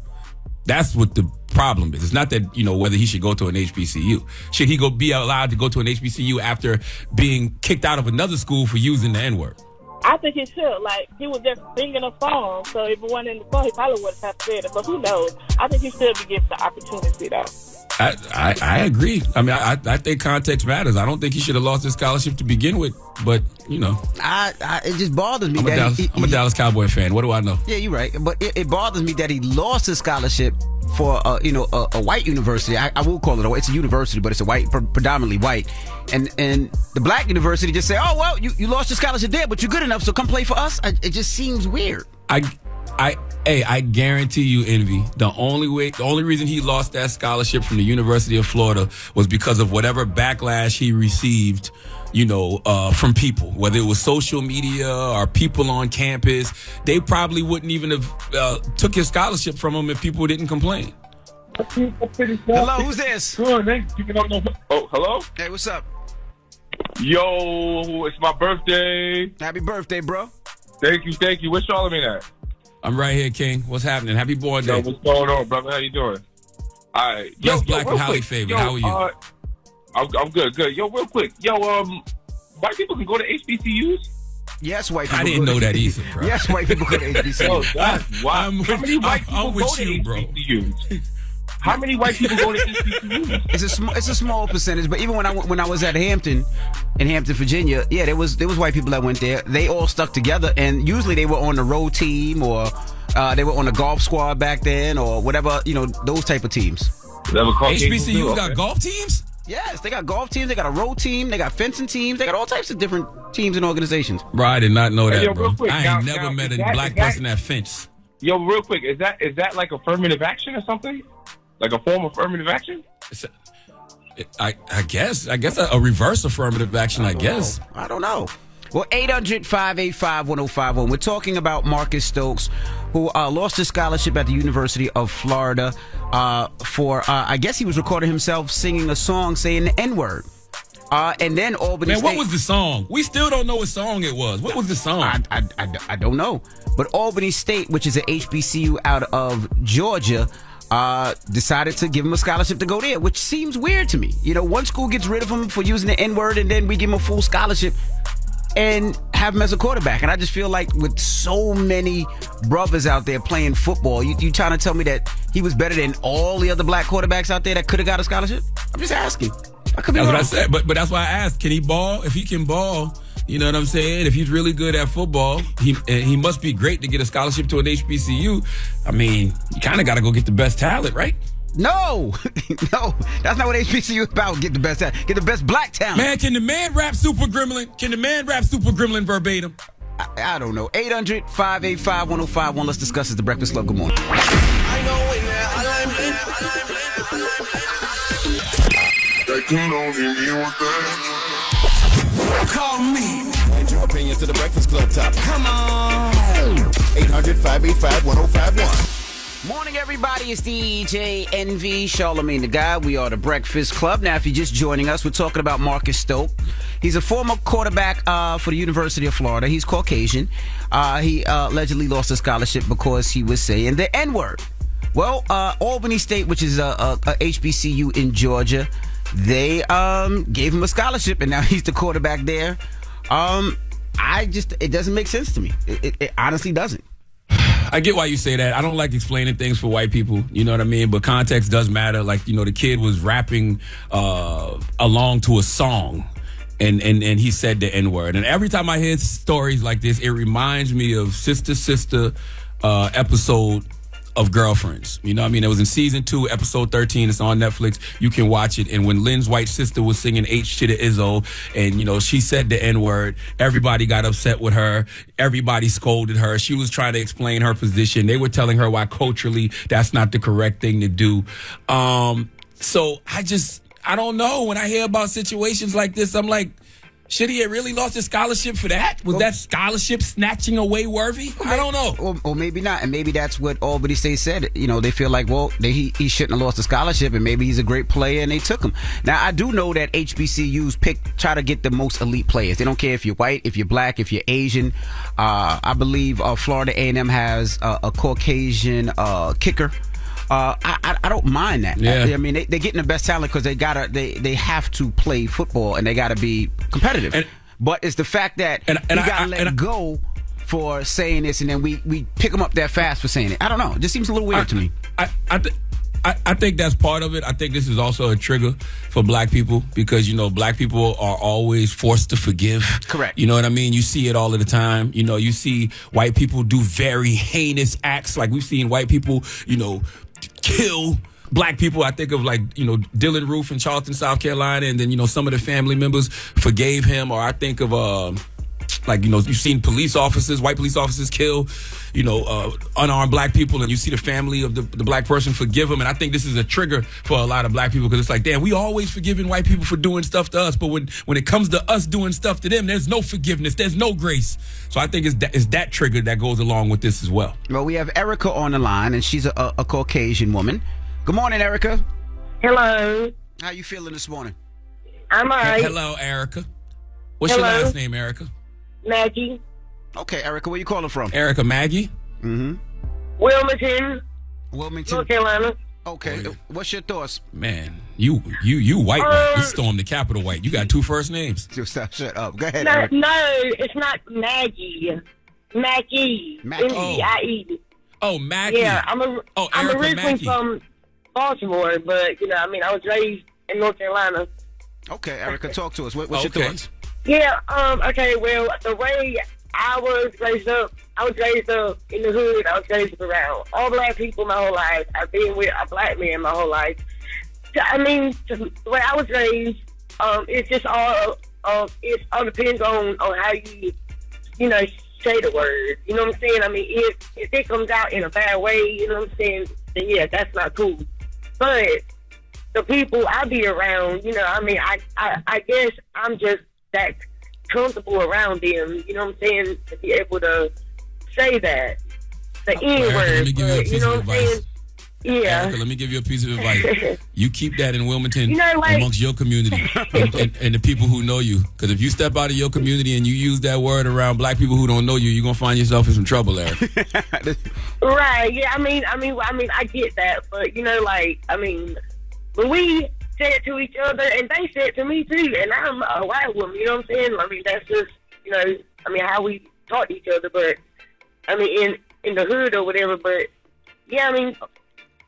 S2: That's what the problem is. It's not that, whether he should go to an HBCU. Should he be allowed to go to an HBCU after being kicked out of another school for using the N-word?
S19: I think he should. Like, he was just singing a song, so if it wasn't in the song, he probably would have said it. But who knows? I think he should be given the opportunity, though.
S2: I agree. I mean, I think context matters. I don't think he should have lost his scholarship to begin with, but,
S1: it just bothers me.
S2: I'm a Dallas Cowboy fan. What do I know?
S1: Yeah, you're right. But it bothers me that he lost his scholarship for, a white university. I will call it it's a university, but it's a white, predominantly white. And the black university just say, oh, well, you lost your scholarship there, but you're good enough, so come play for us. It just seems weird.
S2: I guarantee you, Envy, the only reason he lost that scholarship from the University of Florida was because of whatever backlash he received, from people, whether it was social media or people on campus. They probably wouldn't even have took his scholarship from him if people didn't complain.
S1: Hello, who's this?
S10: Good, man. Oh, hello?
S1: Hey, what's up?
S10: Yo, it's my birthday.
S1: Happy birthday, bro.
S10: Thank you. Where's Charlamagne at?
S2: I'm right here, King. What's happening? Happy born day.
S10: Yo, what's going on, brother? How you doing? All right.
S2: Blessed, black, and highly favored. How are you?
S10: I'm good. Yo, real quick. Yo, white people can go to HBCUs?
S1: Yes, white people.
S2: I didn't know that either, bro.
S1: Yes, white people go to HBCUs.
S10: Yo, that's wild. How many white people go to HBCUs? How many white people go to HBCUs?
S1: It's a small percentage, but even when I was at Hampton, in Hampton, Virginia, yeah, there was white people that went there. They all stuck together, and usually they were on the road team or they were on the golf squad back then or whatever, those type of teams.
S2: HBCUs got golf teams?
S1: Yes, they got golf teams. They got a road team. They got fencing teams. They got all types of different teams and organizations.
S2: Bro, I did not know that,
S10: yo,
S2: bro.
S10: real quick,
S2: I ain't never met a black person that fence.
S10: Yo, real quick, is that like affirmative action or something? Like a form of affirmative action?
S2: I guess a reverse affirmative action, I guess.
S1: I don't know. Well, 800-585-1051. We're talking about Marcus Stokes, who lost his scholarship at the University of Florida for, I guess he was recording himself singing a song saying the N-word. And then Albany State...
S2: Man, what was the song? We still don't know what song it was. What was the song?
S1: I don't know. But Albany State, which is an HBCU out of Georgia... decided to give him a scholarship to go there, which seems weird to me. One school gets rid of him for using the N-word, and then we give him a full scholarship and have him as a quarterback. And I just feel like with so many brothers out there playing football, you trying to tell me that he was better than all the other black quarterbacks out there that could have got a scholarship? I'm just asking. I could be wrong.
S2: That's what I said, but that's why I asked, can he ball? If he can ball... You know what I'm saying? If he's really good at football, he must be great to get a scholarship to an HBCU. I mean, you kind of got to go get the best talent, right?
S1: No, that's not what HBCU is about. Get the best talent. Get the best black talent.
S2: Man, can the man rap Super Gremlin? Can the man rap Super Gremlin verbatim?
S1: I don't know. 800-585-1051. Let's discuss it. The Breakfast Club. Good morning.
S8: Call me. And your opinion to the Breakfast Club topic. Come on. 800-585-1051.
S1: Morning, everybody. It's DJ NV, Charlamagne the Guy. We are the Breakfast Club. Now, if you're just joining us, we're talking about Marcus Stokes. He's a former quarterback for the University of Florida. He's Caucasian. He allegedly lost a scholarship because he was saying the N-word. Well, Albany State, which is a HBCU in Georgia, they gave him a scholarship, and now he's the quarterback there. It doesn't make sense to me. It honestly doesn't.
S2: I get why you say that. I don't like explaining things for white people, you know what I mean? But context does matter. Like, the kid was rapping along to a song, and he said the N-word. And every time I hear stories like this, it reminds me of Sister episode of Girlfriends. You know what I mean? It was in season 2, episode 13. It's on Netflix. You can watch it. And when Lynn's white sister was singing H to the Izzo, and, she said the N-word, everybody got upset with her. Everybody scolded her. She was trying to explain her position. They were telling her why culturally that's not the correct thing to do. So I don't know. When I hear about situations like this, I'm like, should he have really lost his scholarship for that? Was that scholarship snatching away worthy? I don't know.
S1: Or maybe not. And maybe that's what Albany State said. They feel like, he shouldn't have lost the scholarship, and maybe he's a great player, and they took him. Now, I do know that HBCUs try to get the most elite players. They don't care if you're white, if you're black, if you're Asian. I believe Florida A&M has a Caucasian kicker. I don't mind that.
S2: Yeah.
S1: I mean, they're getting the best talent because they have to play football and they got to be competitive. But it's the fact that you got to let go for saying this, and then we pick them up that fast for saying it. I don't know. It just seems a little weird to me.
S2: I think that's part of it. I think this is also a trigger for black people because, black people are always forced to forgive.
S1: Correct.
S2: You know what I mean? You see it all of the time. You see white people do very heinous acts. Like we've seen white people, kill black people. I think of Dylan Roof in Charleston, South Carolina, and then, some of the family members forgave him. Or I think of you've seen white police officers kill, unarmed black people, and you see the family of the black person forgive them. And I think this is a trigger for a lot of black people because it's like, damn, we always forgiving white people for doing stuff to us, but when it comes to us doing stuff to them, there's no forgiveness, there's no grace. So I think it's that trigger that goes along with this as well.
S1: Well, we have Erica on the line, and she's a Caucasian woman. Good morning, Erica.
S20: Hello.
S1: How you feeling this morning?
S20: I'm all right.
S2: Hello, Erica. What's your last name, Erica?
S20: Maggie.
S1: Okay, Erica, where you calling from?
S2: Erica Maggie?
S1: Mm-hmm.
S20: Wilmington,
S1: Wilmington,
S20: North Carolina.
S1: Okay, what's your thoughts?
S2: Man, You white. You stormed the Capitol white. You got 2 first names.
S1: Shut up. Go ahead,
S20: No,
S1: Eric.
S20: no, it's not Maggie. Mackie. M-E-I-E.
S2: Oh, Mackie.
S20: Yeah, I'm
S2: Erica
S20: originally
S2: Mackey.
S20: from Baltimore, but I was raised in North Carolina.
S1: Okay, Erica, talk to us. What's your thoughts?
S20: Yeah. Okay. Well, the way I was raised up in the hood. I was raised up around all black people my whole life. I've been with a black man my whole life. The way I was raised, it's just all it all depends on how you say the word. You know what I'm saying? I mean, if it comes out in a bad way, you know what I'm saying, then yeah, that's not cool. But the people I be around, I guess I'm just that comfortable around them, you know what I'm saying, to be able to say that. The N-word.
S2: Let me give you a piece of advice.
S20: Yeah.
S2: Erica, let me give you a piece of advice. You keep that in Wilmington
S20: like,
S2: amongst your community and the people who know you. Because if you step out of your community and you use that word around black people who don't know you, you're gonna find yourself in some trouble, Eric.
S20: Right. Yeah. I mean, I get that, but when we said it to each other, and they said it to me too, and I'm a white woman, you know what I'm saying? I mean, that's just how we taught each other. But in the hood or whatever. But yeah,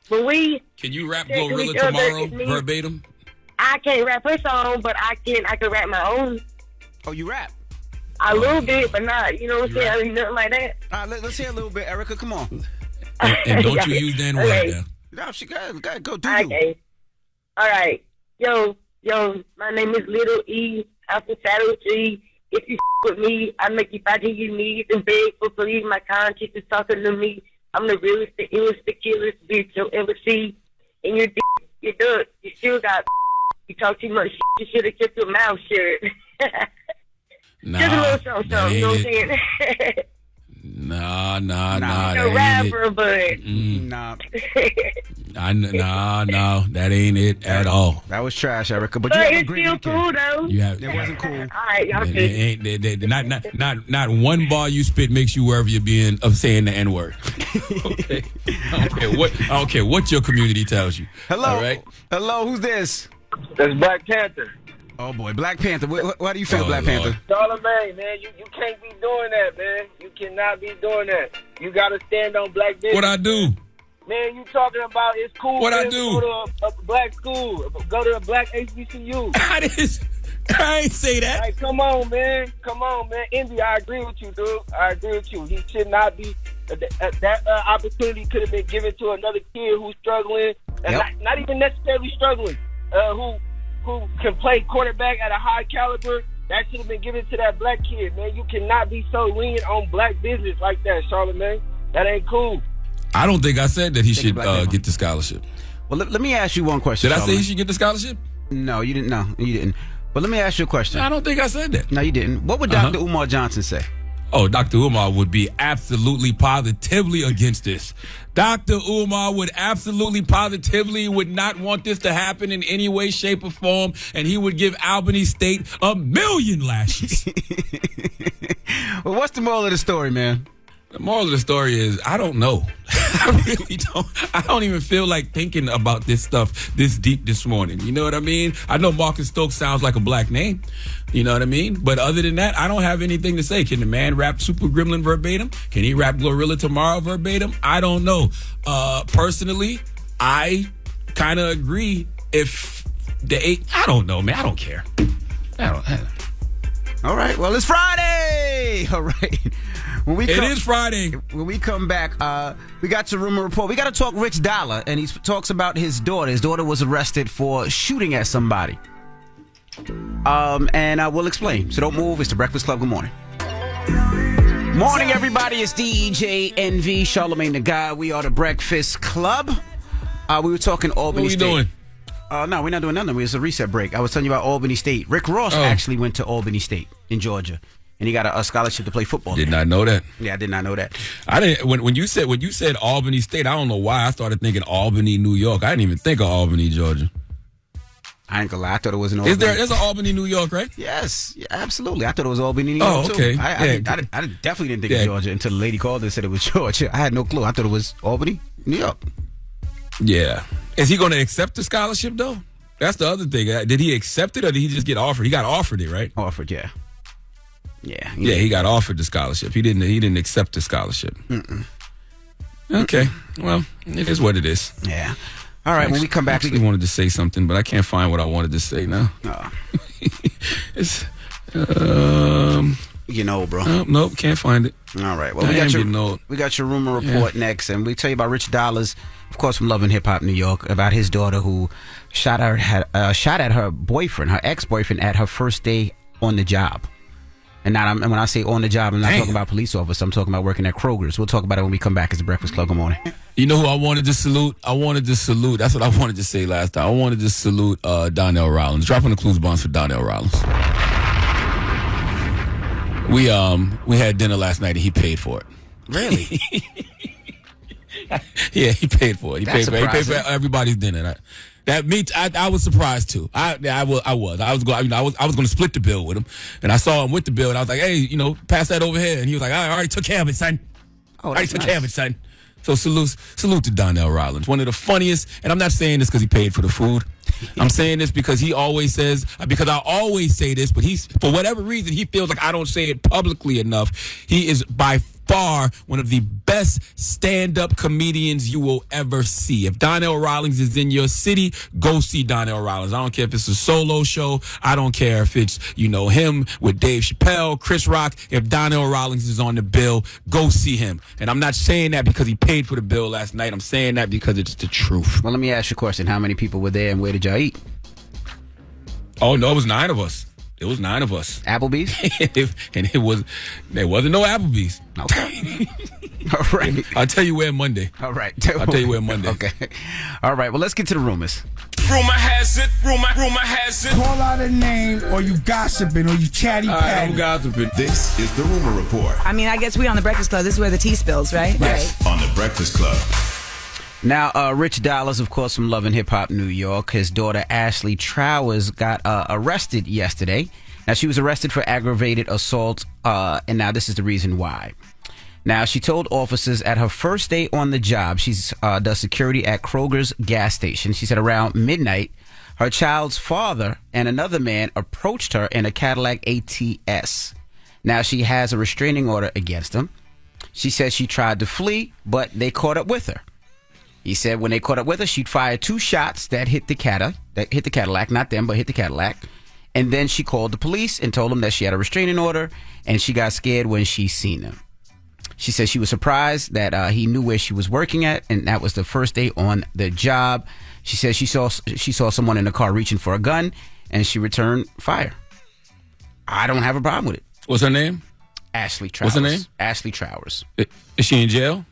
S20: when we
S2: can you rap Glorilla Tomorrow verbatim?
S20: I can't rap her song, but I can rap my own.
S1: Oh, you rap?
S20: A little bit, but not. You know what I'm saying? Nothing like that.
S1: All right, let's hear a little bit, Erica. Come on.
S2: And don't you use that word now.
S1: No, she got go do
S20: you. All right. Yo, my name is Little E, after Shadow G. If you with me, I make you fight in your knees and beg for please. My conscience is talking to me. I'm the realest, the illest, the killest bitch you'll ever see. And your dick, your duck, you still got you talk too much shit. You should have kept your mouth shut. Just a little something, you know what I'm saying?
S2: Nah.
S20: You're a rapper, but
S1: nah.
S2: No, that ain't it at all.
S1: That was trash, Erica. But
S20: it's still cool though.
S1: It wasn't cool.
S20: All right, y'all good.
S2: Not one bar you spit makes you worthy of being saying the N-word. Okay. I don't care what your community tells you.
S1: Hello.
S2: All right.
S1: Hello. Who's this?
S10: That's Black Panther.
S1: Oh boy, Black Panther. Why do you feel Black Panther?
S10: Charlamagne, man, you can't be doing that, man. You cannot be doing that. You gotta stand on black business.
S2: What I do?
S10: Man, you talking about it's cool.
S2: What I
S10: to
S2: do?
S10: Go to a black school. Go to a black HBCU.
S2: I ain't say that.
S10: Like, come on, man. Envy, I agree with you, dude. I agree with you. He should not be. That opportunity could have been given to another kid who's struggling, and not even necessarily struggling, who can play quarterback at a high caliber. That should have been given to that black kid, man. You cannot be so lenient on black business like that, Charlamagne. That ain't cool.
S2: I don't think I said that he should get the scholarship.
S1: Well, let me ask you one question.
S2: Did I say he should get the scholarship?
S1: No, you didn't. No, you didn't. But let me ask you a question.
S2: I don't think I said that.
S1: No, you didn't. What would Dr. Umar Johnson say?
S2: Oh, Dr. Umar would be absolutely positively against this. Dr. Umar would absolutely positively would not want this to happen in any way, shape, or form, and he would give Albany State 1,000,000 lashes.
S1: Well, what's the moral of the story, man?
S2: The moral of the story is, I don't know. I really don't. I don't even feel like thinking about this stuff this deep this morning. You know what I mean? I know Marcus Stokes sounds like a black name. You know what I mean? But other than that, I don't have anything to say. Can the man rap Super Gremlin verbatim? Can he rap Glorilla Tomorrow verbatim? I don't know. Personally, I kind of agree if I don't know, man. I don't care. I don't.
S1: All right. Well, it's Friday. All right. It
S2: is Friday.
S1: When we come back, we got your rumor report. We got to talk Rich Dollar, and he talks about his daughter. His daughter was arrested for shooting at somebody. And we'll explain. So don't move. It's the Breakfast Club. Good morning. Morning, everybody. It's DJ NV, Charlamagne the Guy. We are the Breakfast Club. We were talking Albany State.
S2: What are we doing?
S1: No, we're not doing nothing. It's a reset break. I was telling you about Albany State. Rick Ross actually went to Albany State in Georgia. And he got a scholarship to play football.
S2: Did not know that.
S1: Yeah, I did not know that.
S2: I didn't. When you said Albany State, I don't know why I started thinking Albany, New York. I didn't even think of Albany, Georgia.
S1: I ain't gonna lie. I thought it was in Albany.
S2: There's an Albany, New York, right?
S1: Yes, yeah, absolutely. I thought it was Albany, New York,
S2: too. Okay.
S1: I definitely didn't think of Georgia until the lady called and said it was Georgia. I had no clue. I thought it was Albany, New York.
S2: Yeah. Is he going to accept the scholarship, though? That's the other thing. Did he accept it or did he just get offered? He got offered it, right?
S1: Offered, yeah. Yeah.
S2: He got offered the scholarship. He didn't accept the scholarship.
S1: Mm-mm.
S2: Okay. Well, it is what it is.
S1: Yeah. All right, when we come back,
S2: I wanted to say something, but I can't find what I wanted to say now. It's
S1: bro.
S2: Nope, can't find it.
S1: All right. Well, we got your rumor report next, and we tell you about Rich Dollars, of course, from Love and Hip Hop New York, about his daughter who shot at her boyfriend, her ex-boyfriend, at her first day on the job. And when I say on the job, I'm not talking about police officer. I'm talking about working at Kroger's. We'll talk about it when we come back. It's the Breakfast Club. Good morning.
S2: You know who I wanted to salute? That's what I wanted to say last time. I wanted to salute Donnell Rollins. Dropping the clues bombs for Donnell Rollins. We had dinner last night and he paid for it.
S1: Really?
S2: Yeah, he paid for it. He paid for everybody's dinner. I was surprised too. I was going to split the bill with him, and I saw him with the bill, and I was like, hey, pass that over here, and he was like, I already took care of it, son. Care of it, son. So salute to Donnell Rollins, one of the funniest. And I'm not saying this because he paid for the food. I'm saying this because he always says, because I always say this, but for whatever reason, he feels like I don't say it publicly enough. He is by far one of the best stand-up comedians you will ever see. If Donnell Rollins is in your city, go see Donnell Rollins. I don't care if it's a solo show. I don't care if it's, him with Dave Chappelle, Chris Rock. If Donnell Rollins is on the bill, go see him. And I'm not saying that because he paid for the bill last night. I'm saying that because it's the truth.
S1: Well, let me ask you a question. How many people were there and where did y'all eat?
S2: Oh, no, it was 9 of us. It was 9 of us.
S1: Applebee's?
S2: There wasn't no Applebee's.
S1: Okay. All right.
S2: I'll tell you where Monday.
S1: All right.
S2: I'll tell you where Monday.
S1: Okay. All right. Well, let's get to the rumors.
S5: Rumor has it.
S11: Call out a name, or you gossiping, or you chatty patty.
S2: I'm gossiping.
S8: This is the Rumor Report.
S12: I mean, I guess we on the Breakfast Club. This is where the tea spills, right?
S8: Yes, on the Breakfast Club.
S1: Now, Rich Dollars, of course, from Love and Hip Hop New York. His daughter, Ashley Trowers, got arrested yesterday. Now, she was arrested for aggravated assault, and now this is the reason why. Now, she told officers at her first day on the job, she does security at Kroger's gas station. She said around midnight, her child's father and another man approached her in a Cadillac ATS. Now, she has a restraining order against him. She said she tried to flee, but they caught up with her. He said when they caught up with her, she'd fired 2 shots that hit the Cadillac, not them, but hit the Cadillac. And then she called the police and told them that she had a restraining order, and she got scared when she seen him. She said she was surprised that he knew where she was working at, and that was the first day on the job. She said she saw someone in the car reaching for a gun, and she returned fire. I don't have a problem with it.
S2: What's her name?
S1: Ashley Trowers.
S2: What's her name?
S1: Ashley Trowers.
S2: Is she in jail?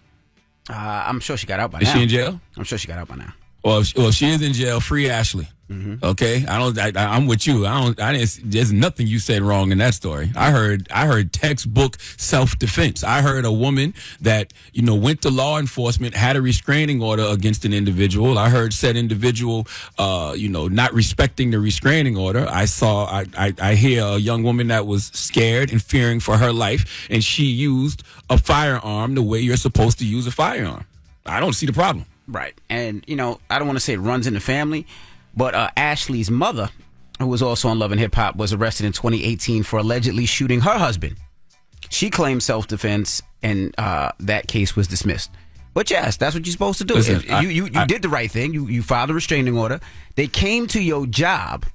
S1: I'm sure she got out by now.
S2: Is she in jail?
S1: I'm sure she got out by now.
S2: Well, if she is in jail, free Ashley. Mm-hmm. Okay, I'm with you. There's nothing you said wrong in that story. I heard textbook self-defense. I heard a woman that went to law enforcement, had a restraining order against an individual. I heard said individual, not respecting the restraining order. I hear a young woman that was scared and fearing for her life, and she used a firearm the way you're supposed to use a firearm. I don't see the problem.
S1: Right, and I don't want to say it runs in the family. But Ashley's mother, who was also on Love and Hip Hop, was arrested in 2018 for allegedly shooting her husband. She claimed self-defense, and that case was dismissed. But yes, that's what you're supposed to do.
S2: Listen,
S1: you did the right thing. You filed a restraining order. They came to your job,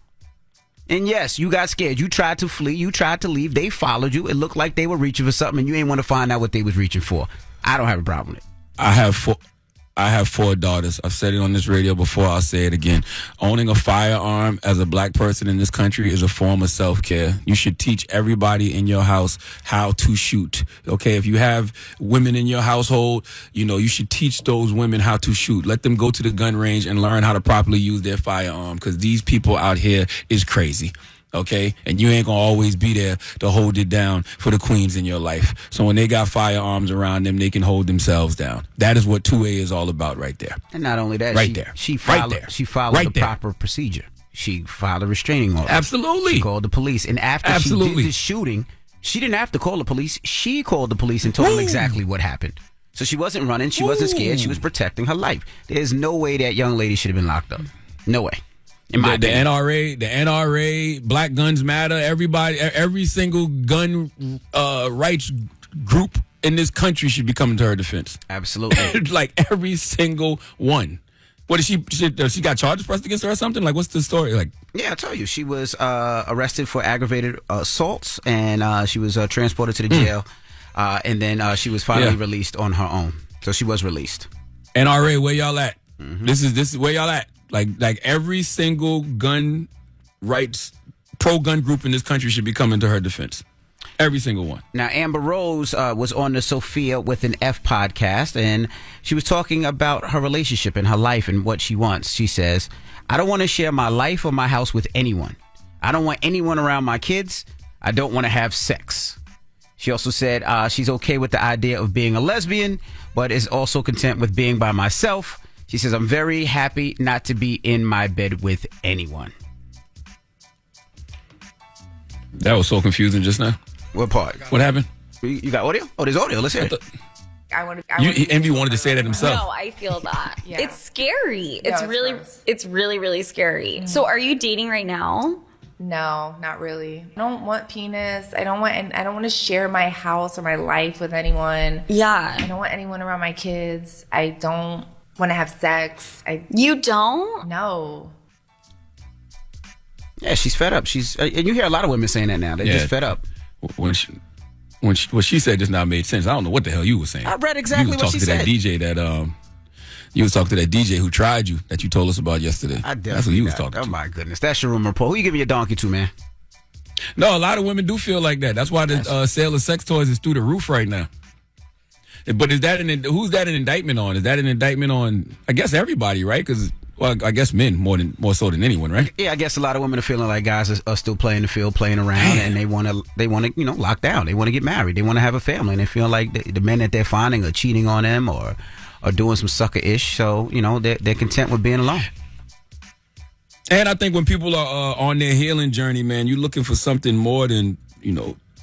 S1: and yes, you got scared. You tried to flee. You tried to leave. They followed you. It looked like they were reaching for something, and you ain't want to find out what they was reaching for. I don't have a problem with it.
S2: I have 4 daughters. I've said it on this radio before. I'll say it again. Owning a firearm as a black person in this country is a form of self-care. You should teach everybody in your house how to shoot. Okay, if you have women in your household, you should teach those women how to shoot. Let them go to the gun range and learn how to properly use their firearm, because these people out here is crazy. Okay, and you ain't gonna always be there to hold it down for the queens in your life. So when they got firearms around them, they can hold themselves down. That is what 2A is all about, right there.
S1: And not only that, she followed the proper procedure. She filed a restraining order.
S2: Absolutely.
S1: She called the police, and after she did the shooting, she didn't have to call the police. She called the police and told them exactly what happened. So she wasn't running. She wasn't scared. She was protecting her life. There's no way that young lady should have been locked up. No way. In my
S2: the
S1: opinion.
S2: NRA, Black Guns Matter, every single gun rights group in this country should be coming to her defense.
S1: Absolutely.
S2: Like every single one. What is she got charges pressed against her or something? Like, what's the story? Like,
S1: yeah, I'll tell you. She was arrested for aggravated assaults, and she was transported to the jail, and then she was finally released on her own. So she was released.
S2: NRA, where y'all at? This is where y'all at. Like every single gun rights pro-gun group in this country should be coming to her defense. Every single one.
S1: Now, Amber Rose was on the Sophia with an F podcast, and she was talking about her relationship and her life and what she wants. She says, I don't want to share my life or my house with anyone. I don't want anyone around my kids. I don't want to have sex. She also said she's okay with the idea of being a lesbian, but is also content with being by myself. She says, I'm very happy not to be in my bed with anyone.
S2: That was so confusing just now.
S1: What part?
S2: What happened?
S1: You got audio? Oh, there's audio. Let's hear it.
S2: Envy wanted to say that himself.
S21: No, I feel that. It's scary. It's really scary. So are you dating right now?
S22: No, not really. I don't want penis. I don't want to share my house or my life with anyone.
S21: Yeah.
S22: I don't want anyone around my kids. I don't want to have sex.
S21: You don't?
S22: No.
S1: Yeah, she's fed up. And you hear a lot of women saying that now. They're just fed up.
S2: What she said just now made sense. I don't know what the hell you were saying.
S1: I read exactly what she said.
S2: You was talking to that DJ who tried you that you told us about yesterday. That's what he was talking to.
S1: Oh my goodness, that's your rumor report. Who you giving your donkey to, man?
S2: No, a lot of women do feel like that. That's why the sale of sex toys is through the roof right now. But who's that an indictment on? Is that an indictment on? I guess everybody, right? Because I guess men more so than anyone, right?
S1: Yeah, I guess a lot of women are feeling like guys are still playing the field, playing around, and they want to lock down. They want to get married. They want to have a family, and they feel like the men that they're finding are cheating on them or are doing some sucker-ish. So they're content with being alone.
S2: And I think when people are on their healing journey, man, you're looking for something more than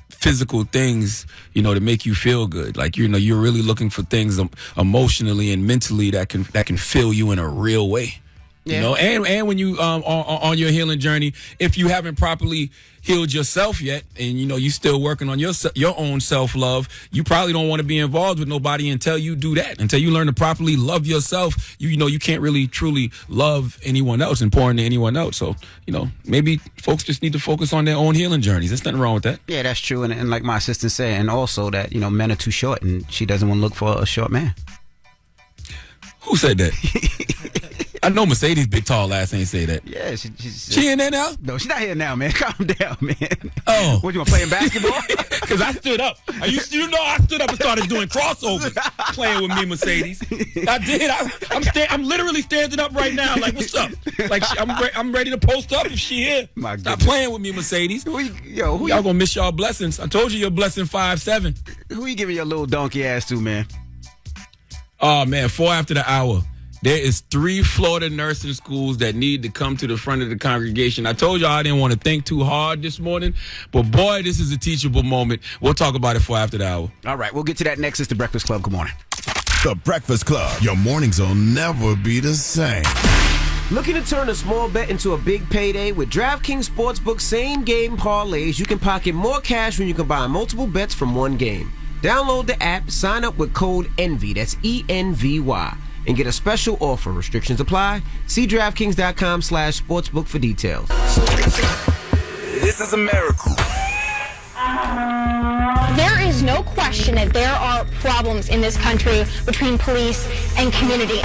S2: physical things, to make you feel good. Like, you're really looking for things emotionally and mentally that can fill you in a real way.
S1: Yeah.
S2: And when you on your healing journey, if you haven't properly healed yourself yet, and you still working on your own self-love, you probably don't want to be involved with nobody until you do that. Until you learn to properly love yourself, you can't really truly love anyone else and pour into anyone else. So, maybe folks just need to focus on their own healing journeys. There's nothing wrong with that.
S1: Yeah, that's true. And like my assistant said, and also that, men are too short, and she doesn't want to look for a short man.
S2: Who said that? I know Mercedes' big tall ass ain't say that.
S1: Yeah,
S2: she in there now?
S1: No, she's not here now, man. Calm down, man.
S2: Oh,
S1: what, you want to play in basketball?
S2: Because I stood up. I stood up and started doing crossovers, playing with me, Mercedes. I did. I'm literally standing up right now. Like, what's up? Like, I'm ready to post up if she here. Stop playing with me, Mercedes. Y'all gonna miss y'all blessings. I told you your blessing 5'7".
S1: Who you giving your little donkey ass to, man?
S2: Oh man, 4 after the hour. There is 3 Florida nursing schools that need to come to the front of the congregation. I told y'all I didn't want to think too hard this morning, but boy, this is a teachable moment. We'll talk about it 4 after the hour.
S1: All right, we'll get to that next. It's The Breakfast Club. Good morning.
S8: The Breakfast Club. Your mornings will never be the same.
S15: Looking to turn a small bet into a big payday? With DraftKings Sportsbook same-game parlays, you can pocket more cash when you combine multiple bets from one game. Download the app, sign up with code ENVY, that's ENVY, and get a special offer. Restrictions apply. See DraftKings.com/sportsbook for details.
S5: This is a miracle.
S23: There is no question that there are problems in this country between police and community.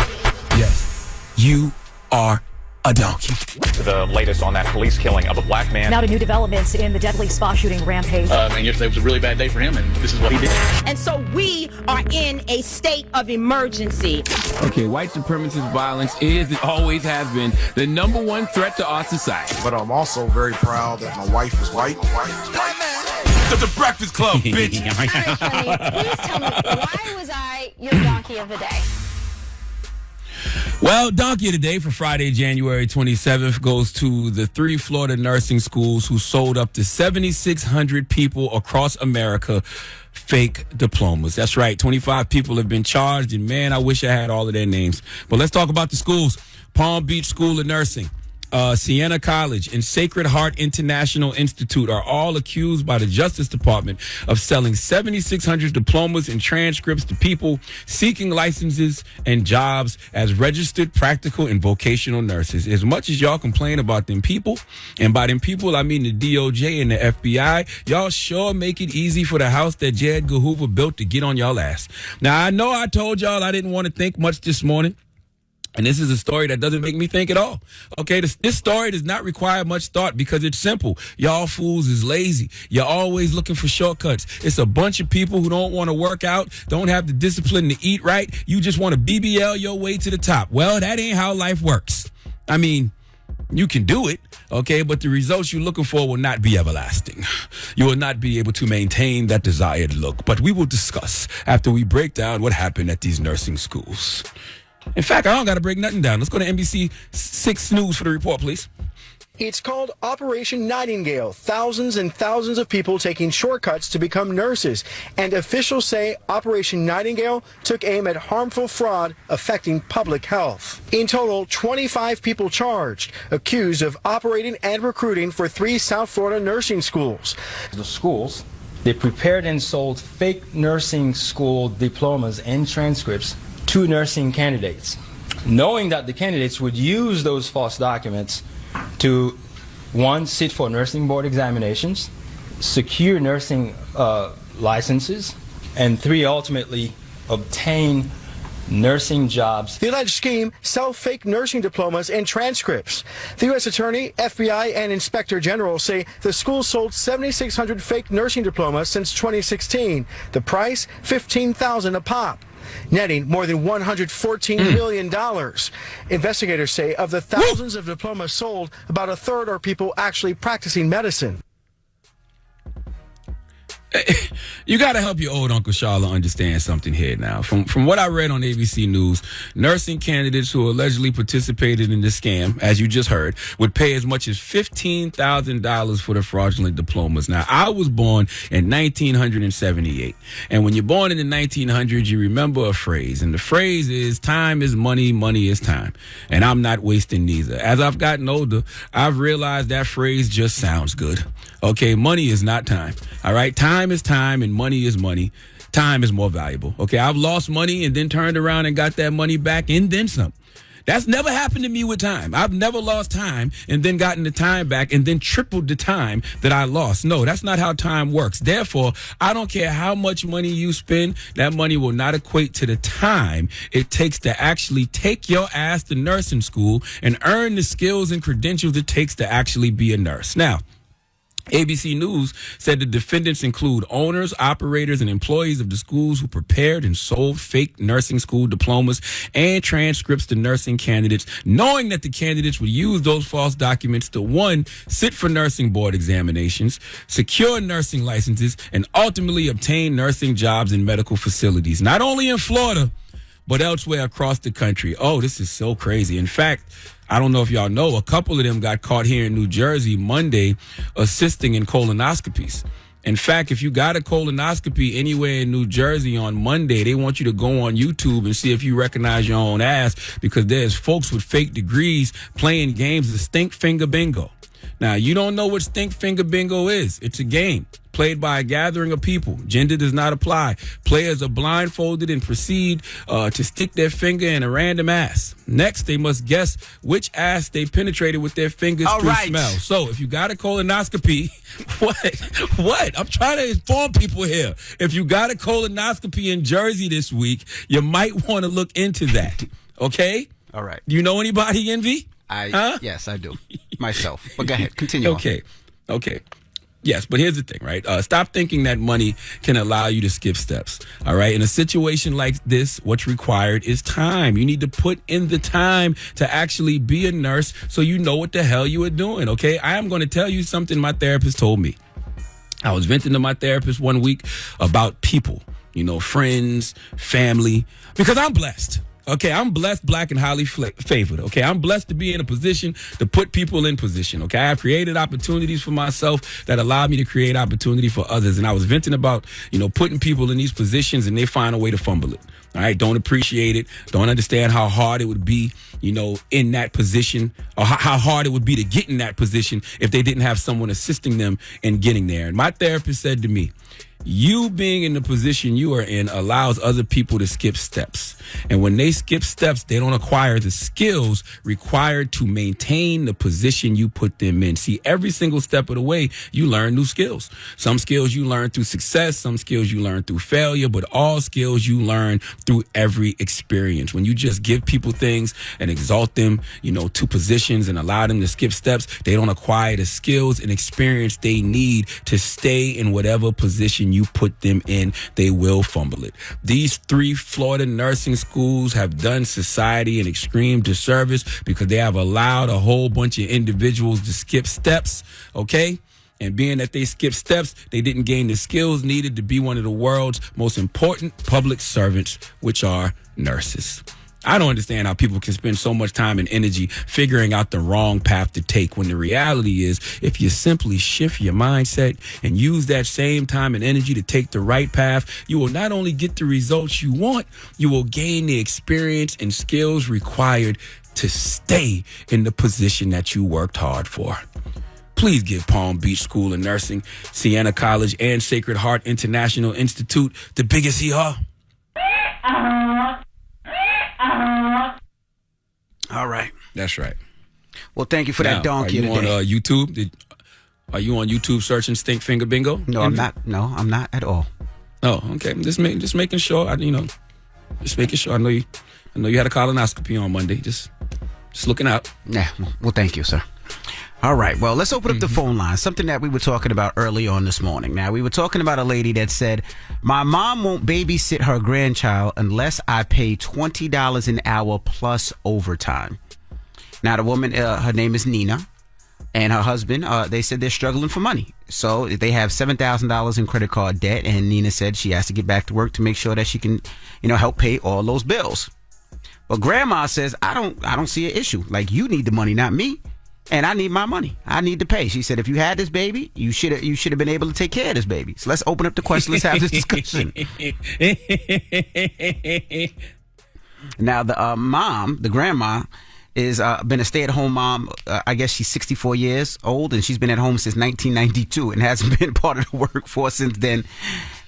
S2: Yes, you are a donkey.
S24: The latest on that police killing of a black man.
S25: Now to new developments in the deadly spa shooting rampage.
S24: And yesterday was a really bad day for him, and this is what he did.
S26: And so we are in a state of emergency.
S2: Okay, white supremacist violence is and always has been the number one threat to our society.
S27: But I'm also very proud that my wife is white.
S5: The Breakfast Club, bitch.
S23: All right, honey, please tell me, why was I your donkey of the day?
S2: Well, Donkey of the Day for Friday, January 27th goes to the 3 Florida nursing schools who sold up to 7,600 people across America fake diplomas. That's right. 25 people have been charged, and man, I wish I had all of their names. But let's talk about the schools. Palm Beach School of Nursing. Siena College, and Sacred Heart International Institute are all accused by the Justice Department of selling 7,600 diplomas and transcripts to people seeking licenses and jobs as registered practical and vocational nurses. As much as y'all complain about them people, and by them people I mean the DOJ and the FBI, y'all sure make it easy for the house that J. Edgar Hoover built to get on y'all ass. Now, I know I told y'all I didn't want to think much this morning. And this is a story that doesn't make me think at all. Okay, this story does not require much thought because it's simple. Y'all fools is lazy. You're always looking for shortcuts. It's a bunch of people who don't want to work out, don't have the discipline to eat right. You just want to BBL your way to the top. Well, that ain't how life works. I mean, you can do it, okay, but the results you're looking for will not be everlasting. You will not be able to maintain that desired look. But we will discuss after we break down what happened at these nursing schools. In fact, I don't got to break nothing down. Let's go to NBC 6 News for the report, please.
S3: It's called Operation Nightingale. Thousands and thousands of people taking shortcuts to become nurses. And officials say Operation Nightingale took aim at harmful fraud affecting public health. In total, 25 people charged, accused of operating and recruiting for 3 South Florida nursing schools.
S4: The schools, they prepared and sold fake nursing school diplomas and transcripts to nursing candidates, knowing that the candidates would use those false documents to, 1, sit for nursing board examinations, secure nursing licenses, and 3, ultimately obtain nursing jobs.
S3: The alleged scheme, sell fake nursing diplomas and transcripts. The U.S. Attorney, FBI, and Inspector General say the school sold 7,600 fake nursing diplomas since 2016. The price, $15,000 a pop, netting more than $114 million. Investigators say of the thousands of diplomas sold, about a third are people actually practicing medicine.
S2: You got to help your old Uncle Charla understand something here now. From what I read on ABC News, nursing candidates who allegedly participated in this scam, as you just heard, would pay as much as $15,000 for the fraudulent diplomas. Now, I was born in 1978. And when you're born in the 1900s, you remember a phrase. And the phrase is, time is money, money is time. And I'm not wasting neither. As I've gotten older, I've realized that phrase just sounds good. Okay, money is not time. All right, time is time and money is money. Time is more valuable. Okay, I've lost money and then turned around and got that money back and then some. That's never happened to me with time. I've never lost time and then gotten the time back and then tripled the time that I lost. No, that's not how time works. Therefore, I don't care how much money you spend, that money will not equate to the time it takes to actually take your ass to nursing school and earn the skills and credentials it takes to actually be a nurse. Now, ABC News said the defendants include owners, operators, and employees of the schools who prepared and sold fake nursing school diplomas and transcripts to nursing candidates, knowing that the candidates would use those false documents to, 1, sit for nursing board examinations, secure nursing licenses, and ultimately obtain nursing jobs in medical facilities, not only in Florida, but elsewhere across the country. Oh, this is so crazy. In fact, I don't know if y'all know, a couple of them got caught here in New Jersey Monday assisting in colonoscopies. In fact, if you got a colonoscopy anywhere in New Jersey on Monday, they want you to go on YouTube and see if you recognize your own ass, because there's folks with fake degrees playing games of stink finger bingo. Now, you don't know what stink finger bingo is. It's a game played by a gathering of people. Gender does not apply. Players are blindfolded and proceed to stick their finger in a random ass. Next, they must guess which ass they penetrated with their fingers through smell. So, if you got a colonoscopy, what? I'm trying to inform people here. If you got a colonoscopy in Jersey this week, you might want to look into that. Okay?
S1: All right.
S2: Do you know anybody, Envy?
S1: Yes, I do. Myself. But go ahead. Continue.
S2: Okay. Yes, but here's the thing, right? Stop thinking that money can allow you to skip steps, all right? In a situation like this, what's required is time. You need to put in the time to actually be a nurse so you know what the hell you are doing, okay? I am going to tell you something my therapist told me. I was venting to my therapist one week about people, friends, family, because I'm blessed. Okay, I'm blessed, black, and highly favored. Okay, I'm blessed to be in a position to put people in position. Okay, I've created opportunities for myself that allowed me to create opportunity for others. And I was venting about, putting people in these positions and they find a way to fumble it. All right, don't appreciate it. Don't understand how hard it would be, in that position, or how hard it would be to get in that position if they didn't have someone assisting them in getting there. And my therapist said to me, you being in the position you are in allows other people to skip steps. And when they skip steps, they don't acquire the skills required to maintain the position you put them in. See, every single step of the way, you learn new skills. Some skills you learn through success, some skills you learn through failure, but all skills you learn through every experience. When you just give people things and exalt them, to positions and allow them to skip steps, they don't acquire the skills and experience they need to stay in whatever position you put them in. They will fumble it. These 3 Florida nursing schools have done society an extreme disservice because they have allowed a whole bunch of individuals to skip steps, okay? And being that they skipped steps, they didn't gain the skills needed to be one of the world's most important public servants, which are nurses. I don't understand how people can spend so much time and energy figuring out the wrong path to take when the reality is if you simply shift your mindset and use that same time and energy to take the right path, you will not only get the results you want, you will gain the experience and skills required to stay in the position that you worked hard for. Please give Palm Beach School of Nursing, Siena College, and Sacred Heart International Institute the biggest hee-haw.
S1: All right.
S2: That's right.
S1: Well, thank you for that donkey today.
S2: Are you on YouTube? Are you on YouTube searching Stink Finger Bingo?
S1: No, I'm not. No, I'm not at all.
S2: Oh, okay. Just making sure. Just making sure. I know you had a colonoscopy on Monday. Just looking out.
S1: Yeah. Well, thank you, sir. All right. Well, let's open up the phone line. Something that we were talking about early on this morning. Now, we were talking about a lady that said, my mom won't babysit her grandchild unless I pay $20 an hour plus overtime. Now, the woman, her name is Nina, and her husband, they said they're struggling for money. So they have $7,000 in credit card debt, and Nina said she has to get back to work to make sure that she can, help pay all those bills. But grandma says, I don't see an issue. Like, you need the money, not me. And I need my money. I need to pay. She said, if you had this baby, you should have been able to take care of this baby. So let's open up the question. Let's have this discussion. Now, the grandma, is been a stay-at-home mom. I guess she's 64 years old, and she's been at home since 1992 and hasn't been part of the workforce since then.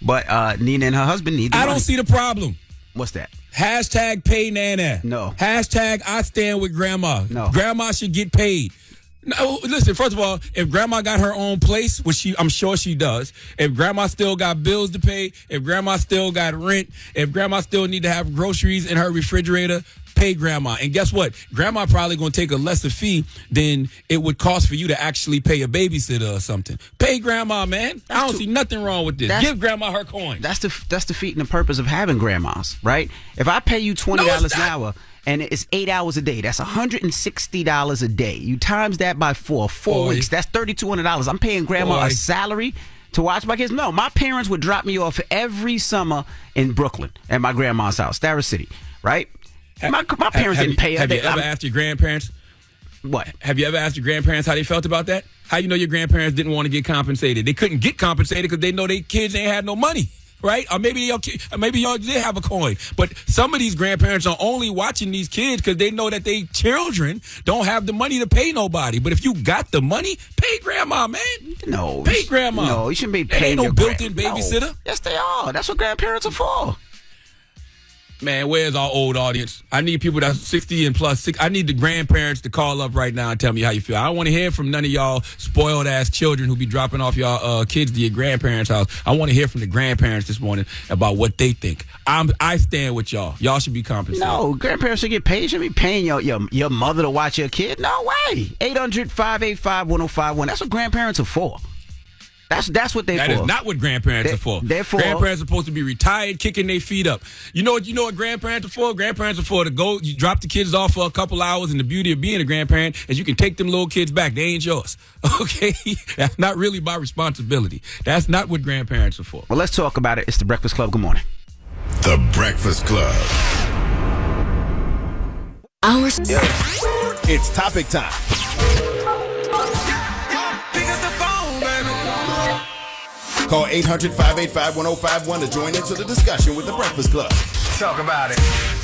S1: But Nina and her husband need the money.
S2: I don't see the problem.
S1: What's that?
S2: Hashtag pay Nana.
S1: No.
S2: Hashtag I stand with grandma.
S1: No.
S2: Grandma should get paid. No, listen, first of all, if grandma got her own place, which I'm sure she does, if grandma still got bills to pay, if grandma still got rent, if grandma still need to have groceries in her refrigerator, pay grandma. And guess what? Grandma probably going to take a lesser fee than it would cost for you to actually pay a babysitter or something. Pay grandma, man. I don't see nothing wrong with this. Give grandma her coin.
S1: That's defeating the purpose of having grandmas, right? If I pay you $20 an hour and it's 8 hours a day, that's $160 a day. You times that by 4 weeks, that's $3,200. I'm paying grandma a salary to watch my kids. No, my parents would drop me off every summer in Brooklyn at my grandma's house, Starrett City, right? My parents didn't pay her.
S2: Have you ever asked your grandparents?
S1: What?
S2: Have you ever asked your grandparents how they felt about that? How you know your grandparents didn't want to get compensated? They couldn't get compensated because they know their kids ain't had no money, right? Or maybe y'all did have a coin. But some of these grandparents are only watching these kids because they know that their children don't have the money to pay nobody. But if you got the money, pay grandma, man.
S1: No.
S2: Pay grandma.
S1: No, you shouldn't be paying
S2: ain't no built-in babysitter.
S1: No. Yes, they are. That's what grandparents are for.
S2: Man, where's our old audience? I need people that's 60 and plus. I need the grandparents to call up right now and tell me how you feel. I don't want to hear from none of y'all spoiled ass children who be dropping off y'all kids to your grandparents' house. I want to hear from the grandparents this morning about what they think. I stand with y'all. Y'all should be compensated.
S1: No, grandparents should get paid. You should be paying your mother to watch your kid. No way. 800-585-1051. That's what grandparents are for. That's what they're for.
S2: That is not what grandparents are for. Grandparents are supposed to be retired, kicking their feet up. You know what grandparents are for? Grandparents are for to go, you drop the kids off for a couple hours, and the beauty of being a grandparent is you can take them little kids back. They ain't yours. Okay? That's not really my responsibility. That's not what grandparents are for.
S1: Well, let's talk about it. It's The Breakfast Club. Good morning.
S8: The Breakfast Club. It's topic time. Call 800-585-1051 to join into the discussion with the Breakfast Club.
S1: Talk about it.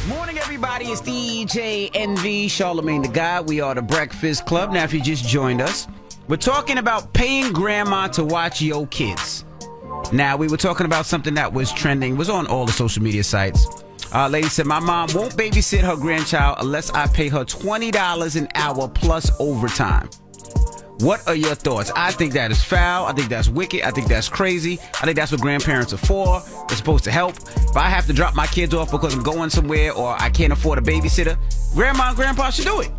S1: Morning, everybody. It's DJ NV, Charlamagne the God. We are the Breakfast Club. Now, if you just joined us, we're talking about paying grandma to watch your kids. Now, we were talking about something that was trending, was on all the social media sites. Lady said, my mom won't babysit her grandchild unless I pay her $20 an hour plus overtime. What are your thoughts? I think that is foul. I think that's wicked. I think that's crazy. I think that's what grandparents are for. They're supposed to help. If I have to drop my kids off because I'm going somewhere or I can't afford a babysitter, grandma and grandpa should do it.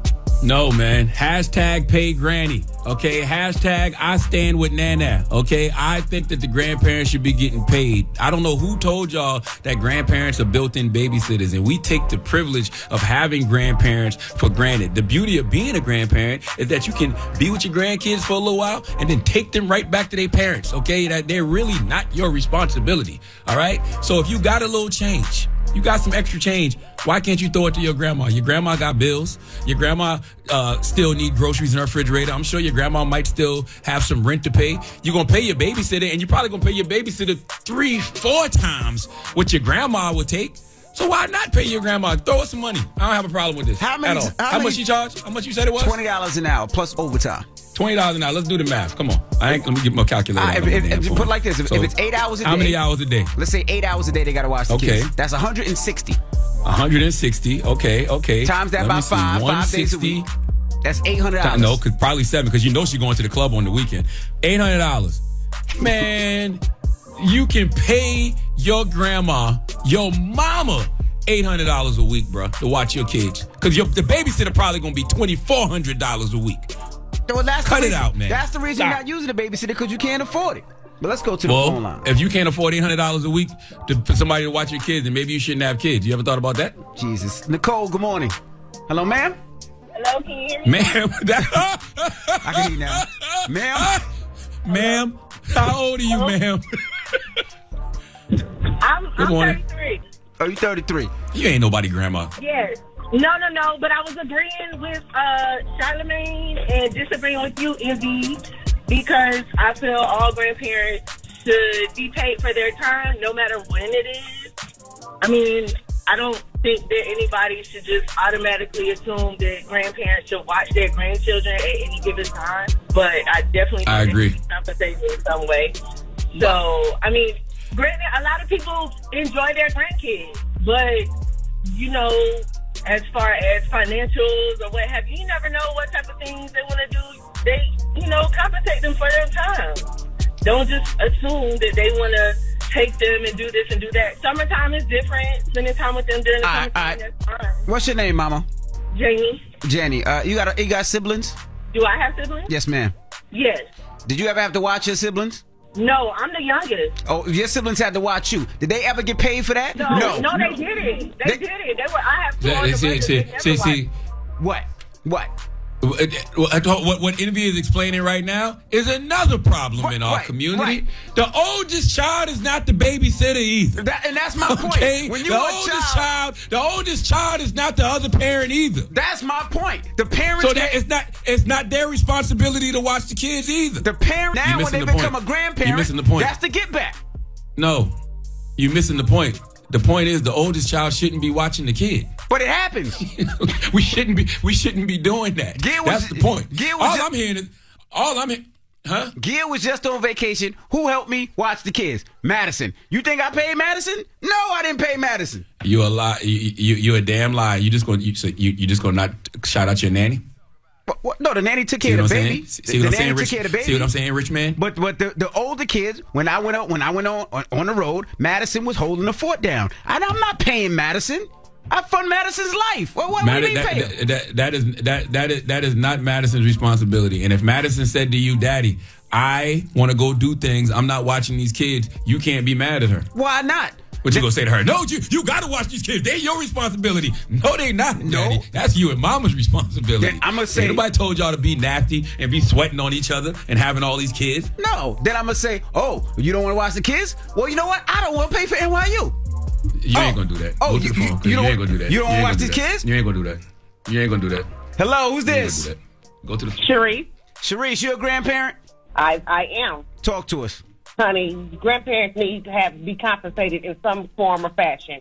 S2: No, man. Hashtag pay granny. Okay. Hashtag I stand with Nana. Okay. I think that the grandparents should be getting paid. I don't know who told y'all that grandparents are built-in babysitters, and we take the privilege of having grandparents for granted. The beauty of being a grandparent is that you can be with your grandkids for a little while and then take them right back to their parents. Okay. That they're really not your responsibility. All right. So if you got a little change, you got some extra change, why can't you throw it to your grandma? Your grandma got bills. Your grandma still need groceries in her refrigerator. I'm sure your grandma might still have some rent to pay. You're going to pay your babysitter, and you're probably going to pay your babysitter 3-4 times what your grandma would take. So why not pay your grandma? Throw us some money. I don't have a problem with this at all. How much you charge? How much you said it was?
S1: $20 an hour plus overtime.
S2: $20 an hour. Let's do the math. Come on. Let me get my calculator.
S1: Put it like this. If it's 8 hours a day.
S2: How many hours a day?
S1: Let's say 8 hours a day they got to watch the kids. That's 160.
S2: 160. Okay.
S1: Times that by 5 days a week. That's $800.
S2: No, probably 7 because you know she's going to the club on the weekend. $800. Man, you can pay your grandma, your mama, $800 a week, bro, to watch your kids. Because the babysitter probably going to be $2,400 a week.
S1: Well,
S2: Cut it out, man.
S1: That's the reason you're not using a babysitter, because you can't afford it. But let's go to the phone line.
S2: If you can't afford $800 a week for somebody to watch your kids, then maybe you shouldn't have kids. You ever thought about that?
S1: Jesus. Nicole, good morning. Hello, ma'am?
S18: Hello, can you hear me?
S2: Ma'am.
S1: I can hear you now. Ma'am?
S2: Ma'am, how old are you, ma'am?
S18: I'm 33.
S1: Oh, you 33?
S2: You ain't nobody grandma.
S18: Yes. No, but I was agreeing with Charlamagne and disagreeing with you, Izzy, because I feel all grandparents should be paid for their time, no matter when it is. I mean, I don't think that anybody should just automatically assume that grandparents should watch their grandchildren at any given time, but I definitely think
S2: agree.
S18: They should be compensated in some way. So, I mean, granted, a lot of people enjoy their grandkids, but, you know, as far as financials or what have you, you never know what type of things they want to do. They, compensate them for their time. Don't just assume that they want to take them and do this and do that. Summertime is different. Spending time with them during the summertime, that's fine.
S1: What's your name, mama?
S18: Jenny.
S1: Jenny. You got siblings?
S18: Do I have siblings?
S1: Yes, ma'am.
S18: Yes.
S1: Did you ever have to watch your siblings?
S18: No, I'm the youngest.
S1: Oh, your siblings had to watch you. Did they ever get paid for that?
S18: No, they didn't. They didn't. I have two older brothers.
S2: See.
S1: What?
S2: What Envy is explaining right now is another problem in our community.
S1: Right.
S2: The oldest child is not the babysitter either.
S1: And that's my point.
S2: Okay?
S1: When
S2: The oldest child is not the other parent either.
S1: That's my point. The parents.
S2: So it's not their responsibility to watch the kids either.
S1: The parent now, when they become a grandparent,
S2: you're missing the point.
S1: That's the get back.
S2: No, you're missing the point. The point is the oldest child shouldn't be watching the kid.
S1: But it happens.
S2: We shouldn't be doing that. That's the point. All I'm hearing. Huh?
S1: Gil was just on vacation. Who helped me watch the kids? Madison. You think I paid Madison? No, I didn't pay Madison.
S2: You a lie. You a damn lie. You just gonna not shout out your nanny?
S1: What? No, the nanny took care of the baby.
S2: See what I'm saying, Rich? See what I'm saying, rich man?
S1: But the older kids, when I went on the road, Madison was holding the fort down. And I'm not paying Madison. I fund Madison's life. What do you mean pay?
S2: That is not Madison's responsibility. And if Madison said to you, Daddy, I want to go do things, I'm not watching these kids, you can't be mad at her.
S1: Why not?
S2: What you gonna say to her? No, you gotta watch these kids. They're your responsibility. No, they not, Daddy. That's you and Mama's responsibility.
S1: Then I'm gonna say,
S2: nobody told y'all to be nasty and be sweating on each other and having all these kids.
S1: No. Then I'm gonna say, oh, you don't want to watch the kids? Well, you know what? I don't want to pay for NYU.
S2: You ain't gonna do that.
S1: You ain't
S2: gonna do that.
S1: You don't want to watch these kids?
S2: You ain't gonna do that. You ain't gonna do that.
S1: Hello, who's
S2: You ain't
S1: this?
S2: gonna do that. Go to the.
S20: Cherie.
S1: Sharice, you a grandparent?
S20: I am.
S1: Talk to us.
S20: Honey, grandparents need to be compensated in some form or fashion.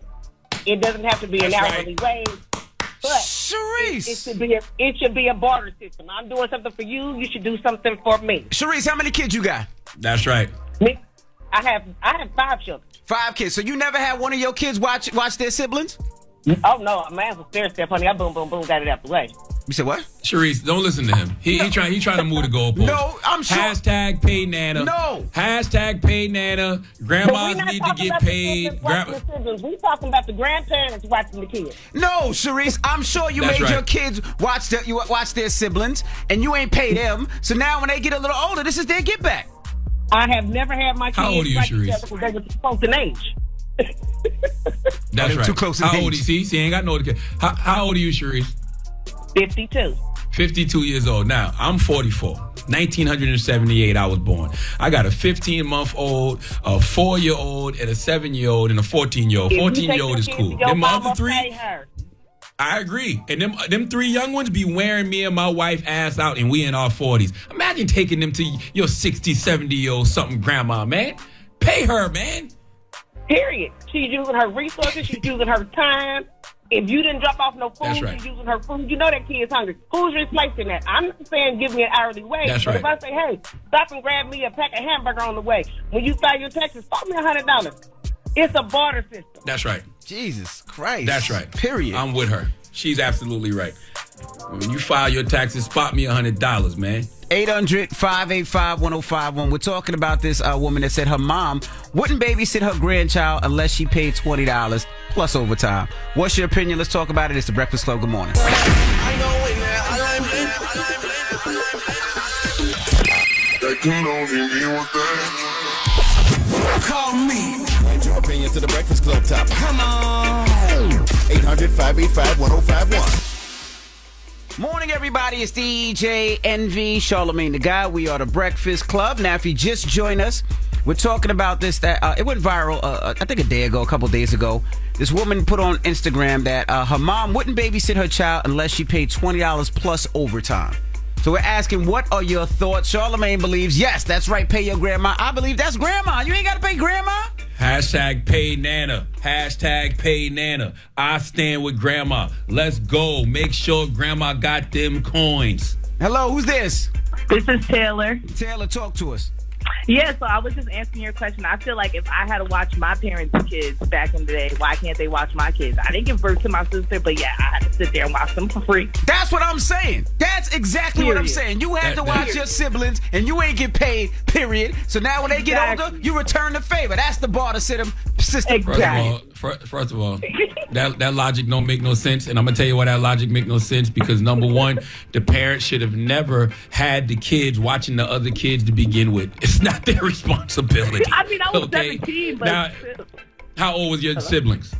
S20: It doesn't have to be an hourly wage, but
S1: Sharice,
S20: it should be a barter system. I'm doing something for you. You should do something for me.
S1: Sharice, how many kids you got?
S2: That's right.
S20: Me, I have 5 children.
S1: 5 kids. So you never had one of your kids watch their siblings?
S20: Oh no, man was stair step, honey. I boom, boom, boom, got it out the way.
S1: You said what?
S2: Sharice, don't listen to him. He trying to move the goalpost.
S1: No, I'm sure.
S2: Hashtag pay Nana.
S1: No.
S2: Hashtag pay Nana. Grandmas need to get paid.
S20: We talking about the grandparents watching the kids.
S1: No, Sharice, I'm sure you
S2: That's
S1: made
S2: right.
S1: your kids watch their siblings, and you ain't paid them. So now when they get a little older, this is their get back.
S20: I have never had my kids
S2: How old are you,
S20: watch each
S2: Sharice?
S20: other because they were too close in age.
S2: That's right.
S1: Too close in
S2: How
S1: age.
S2: old is he? See, ain't got no. How old are you, Sharice?
S20: 52.
S2: 52 years old. Now, I'm 44. 1978, I was born. I got a 15-month-old, a 4-year-old, and a 7-year-old, and a 14-year-old. 14-year-old is cool. Them other 3, I agree. And them 3 young ones be wearing me and my wife ass out, and we in our 40s. Imagine taking them to your 60, 70-year-old something grandma, man. Pay her, man.
S20: Period. She's using her resources. She's using her time. If you didn't drop off no food,
S2: That's right.
S20: she's using her food. You know that kid's hungry. Who's replacing that? I'm not saying give me an hourly wage.
S2: That's
S20: but
S2: right.
S20: if I say, hey, stop and grab me a pack of hamburger on the way, when you file your taxes, stop me $100. It's a barter system.
S2: That's right.
S1: Jesus Christ.
S2: That's right.
S1: Period.
S2: I'm with her. She's absolutely right. When you file your taxes, spot me $100, man.
S1: 800-585-1051. We're talking about this woman that said her mom wouldn't babysit her grandchild unless she paid $20 plus overtime. What's your opinion? Let's talk about it. It's the Breakfast Club. Good morning.
S8: Call me. And your opinion to the Breakfast Club topic. Come on. 800-585-1051.
S1: Morning, everybody. It's DJ NV, Charlamagne the Guy. We are the Breakfast Club. Now, if you just joined us, we're talking about this. That it went viral, I think a couple days ago. This woman put on Instagram that her mom wouldn't babysit her child unless she paid $20 plus overtime. So we're asking, what are your thoughts? Charlamagne believes, yes, that's right, pay your grandma. I believe that's grandma. You ain't got to pay grandma.
S2: Hashtag pay Nana. Hashtag pay Nana. I stand with grandma. Let's go. Make sure grandma got them coins.
S1: Hello, who's this?
S6: This is Taylor.
S1: Taylor, talk to us.
S6: Yeah, so I was just answering your question. I feel like if I had to watch my parents' kids back in the day, why can't they watch my kids? I didn't give birth to my sister, but yeah, I had to sit there and watch them for free.
S1: That's what I'm saying. That's exactly what I'm
S6: Period.
S1: saying. You had to watch your siblings, and you ain't get paid, period. So now when they get older, you return the favor. That's the barter system.
S2: First of all, that logic don't make no sense. And I'm going to tell you why that logic make no sense. Because number one, the parents should have never had the kids watching the other kids to begin with. It's not their responsibility.
S6: I mean, I was 17, but...
S2: Now, how old was your siblings?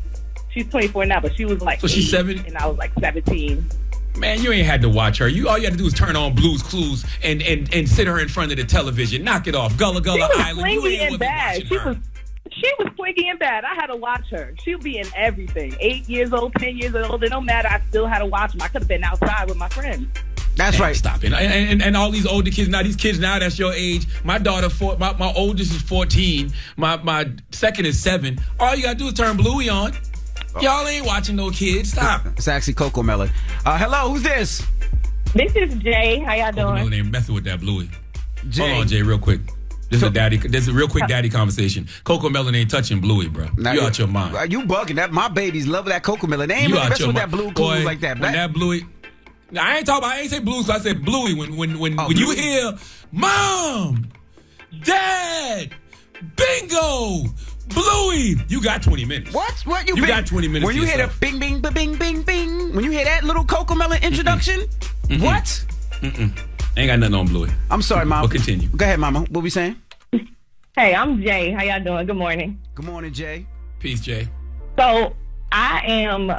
S6: She's 24 now, but she was like
S2: So she's 7?
S6: and I was like 17.
S2: Man, you ain't had to watch her. All you had to do was turn on Blue's Clues and sit her in front of the television. Knock it off. Gullah Gullah Island. You
S6: She
S2: ain't
S6: was bad. She was twinky and bad. I had to watch her. She'll be in everything. 8 years old, 10 years old. It don't matter. I still had to watch them. I could have been outside with my friends.
S1: That's right.
S2: Stop it. And all these older kids now, these kids now that's your age. My daughter, my oldest is 14. My second is 7. All you got to do is turn Bluey on. Y'all ain't watching no kids. Stop.
S1: It's actually Coco Melon. Hello, who's this?
S6: This is Jay. How y'all doing?
S2: Melon ain't messing with that Bluey. Hold on, Jay, real quick. This is a real quick daddy conversation. Coco Melon ain't touching Bluey, bro. You out your mind.
S1: You bugging. That my babies love that Coco Melon. They ain't
S2: You
S1: really
S2: out
S1: messing
S2: your
S1: with that
S2: mind.
S1: blue cool
S2: Boy,
S1: like that.
S2: When that Bluey... Now, I ain't say Blues, I said Bluey. When you hear Mom, Dad, Bingo, Bluey, you got 20 minutes.
S1: What?
S2: You got 20 minutes.
S1: When you hear the bing, bing, bing, bing, bing, when you hear that little Coco Melon introduction, what?
S2: Ain't got nothing on Bluey.
S1: I'm sorry, Mom.
S2: But continue.
S1: Go ahead, Mama. What we saying?
S6: Hey, I'm Jay. How y'all doing? Good morning.
S1: Good morning, Jay.
S2: Peace, Jay.
S6: So I am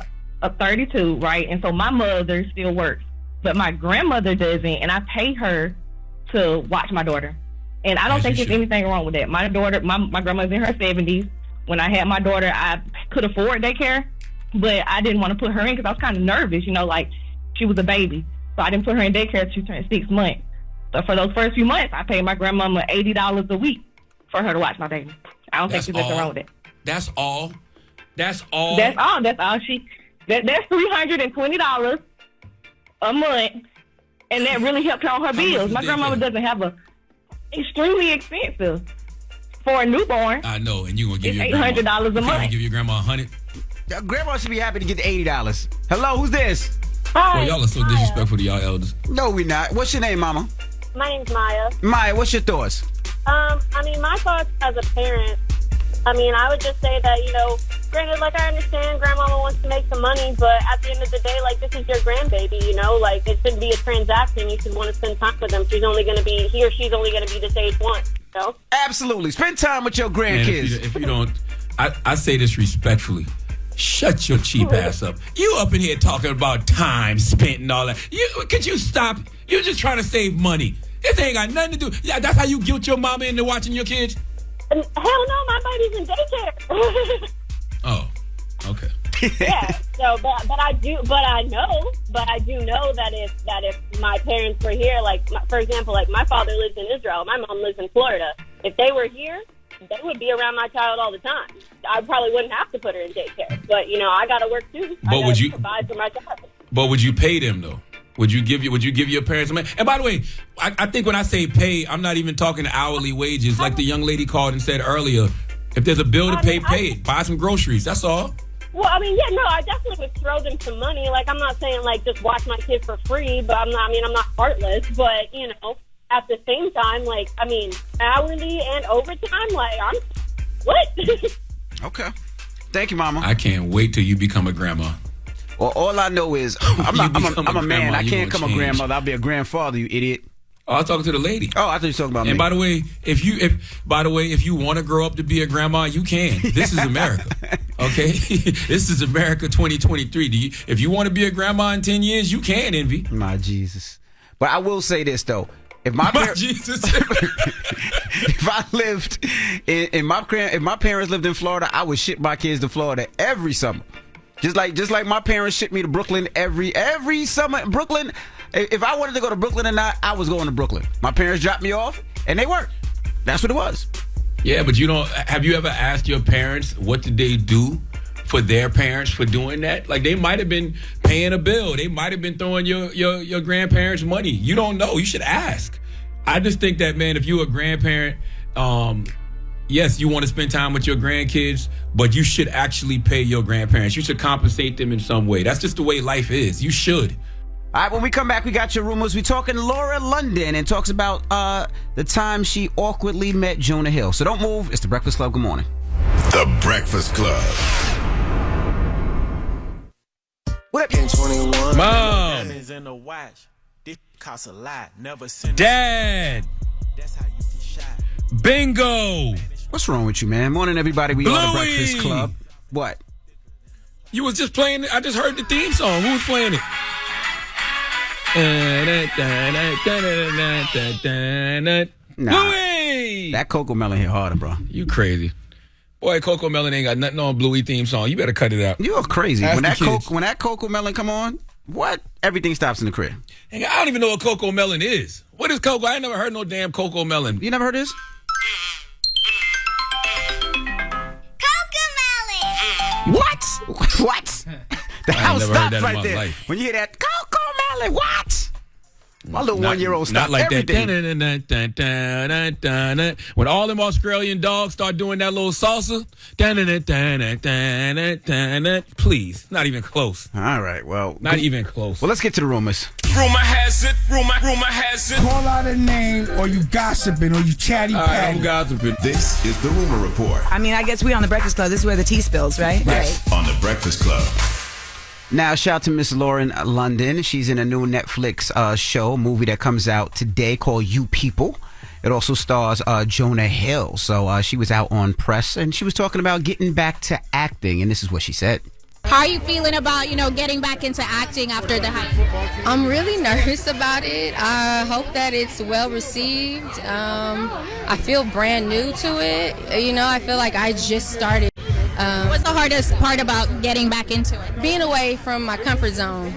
S6: a 32, right? And so my mother still works, but my grandmother doesn't, and I pay her to watch my daughter. And I don't think there's anything wrong with that. My daughter, my grandmother's in her 70s. When I had my daughter, I could afford daycare, but I didn't want to put her in because I was kind of nervous, like she was a baby. So I didn't put her in daycare until she turned 6 months. So for those first few months, I paid my grandmama $80 a week for her to watch my baby. I don't think there's nothing wrong with it.
S2: That's all. That's all.
S6: That's all. That's $320 a month, and that really helped her on her bills. My grandmama doesn't have a extremely expensive for a newborn.
S2: I know, and you gonna give
S6: it's
S2: your
S6: $800 a month.
S2: Gonna give your grandma $100.
S1: Grandma should be happy to get the $80. Hello, who's this?
S6: Hi.
S2: Well, y'all are so disrespectful to y'all elders.
S1: No, we not. What's your name, Mama?
S7: My name's Maya.
S1: Maya, what's your thoughts?
S7: I mean, my thoughts as a parent, I mean, I would just say that, granted, like, I understand grandmama wants to make some money, but at the end of the day, like, this is your grandbaby, like, it shouldn't be a transaction. You should want to spend time with them. He or she's only going to be this age once,
S1: Absolutely. Spend time with your grandkids.
S2: Man, if you don't, I say this respectfully. Shut your cheap ass up. You up in here talking about time spent and all that. Could you stop? You're just trying to save money. This ain't got nothing to do. Yeah, that's how you guilt your mama into watching your kids?
S7: Hell no, my baby's in daycare.
S2: Oh, okay.
S7: Yeah. So, but I do know that if my parents were here, like, for example, like, my father lives in Israel, my mom lives in Florida. If they were here, they would be around my child all the time. I probably wouldn't have to put her in daycare, but I got to work too.
S2: But would you
S7: provide for my child?
S2: But would you pay them though? Would you give your parents money? And by the way, I think when I say pay, I'm not even talking hourly wages. Like the young lady called and said earlier, if there's a bill to pay, pay it. Buy some groceries. That's all.
S7: Well, I mean, yeah, no, I definitely would throw them some money. Like, I'm not saying like just watch my kid for free, but I'm not heartless. But at the same time, like, I mean, hourly and overtime, like, what?
S1: Okay. Thank you, Mama.
S2: I can't wait till you become a grandma.
S1: Well, all I know is I'm a man. I can't become a grandmother. I'll be a grandfather, you idiot.
S2: Oh, I was talking to the lady.
S1: Oh, I thought you were talking about me.
S2: And by the way, if you want to grow up to be a grandma, you can. This is America. Okay? This is America 2023. If you want to be a grandma in 10 years, you can, Envy.
S1: My Jesus. But I will say this though. If my
S2: Jesus.
S1: If I lived if my parents lived in Florida, I would ship my kids to Florida every summer. Just like my parents shipped me to Brooklyn every summer. Brooklyn, if I wanted to go to Brooklyn or not, I was going to Brooklyn. My parents dropped me off, and they worked. That's what it was.
S2: Yeah, but have you ever asked your parents what did they do for their parents for doing that? Like, they might have been paying a bill. They might have been throwing your grandparents money. You don't know. You should ask. I just think that, man, if you're a grandparent, yes, you want to spend time with your grandkids, but you should actually pay your grandparents. You should compensate them in some way. That's just the way life is. You should.
S1: All right, when we come back, we got your rumors. We're talking Laura London and talks about the time she awkwardly met Jonah Hill. So don't move. It's The Breakfast Club. Good morning.
S8: The Breakfast Club.
S1: What up?
S2: 21. Mom. Dad. Bingo.
S1: What's wrong with you, man? Morning, everybody. We are The Breakfast Club. What?
S2: You was just playing it. I just heard the theme song. Who was playing it?
S1: Nah, that Coco Melon hit harder, bro.
S2: You crazy. Boy, Coco Melon ain't got nothing on Bluey theme song. You better cut it out.
S1: You're crazy. When that Coco Melon come on, what? Everything stops in the crib.
S2: I don't even know what Coco Melon is. What is Coco? I ain't never heard no damn Coco Melon.
S1: You never heard this? What? What? The house stops right there. Life. When you hear that, Coco Melon, what? My little 1-year-old stopped
S2: like
S1: everything.
S2: That. When all them Australian dogs start doing that little salsa, please, not even close.
S1: All right, well.
S2: Not even close.
S1: Well, let's get to the rumors.
S5: Rumor has it, rumor has it.
S11: Call out a name, or you gossiping, or you chatty patty.
S2: I'm gossiping.
S8: This is the Rumor Report.
S12: I mean, I guess we on The Breakfast Club. This is where the tea spills, right?
S8: Yes, on The Breakfast Club.
S1: Now, shout out to Miss Lauren London. She's in a new Netflix movie that comes out today called You People. It also stars Jonah Hill. So she was out on press, and she was talking about getting back to acting, and this is what she said.
S23: How are you feeling about, getting back into acting after the hype?
S9: I'm really nervous about it. I hope that it's well received. I feel brand new to it. I feel like I just started.
S23: What's the hardest part about getting back into it?
S9: Being away from my comfort zone.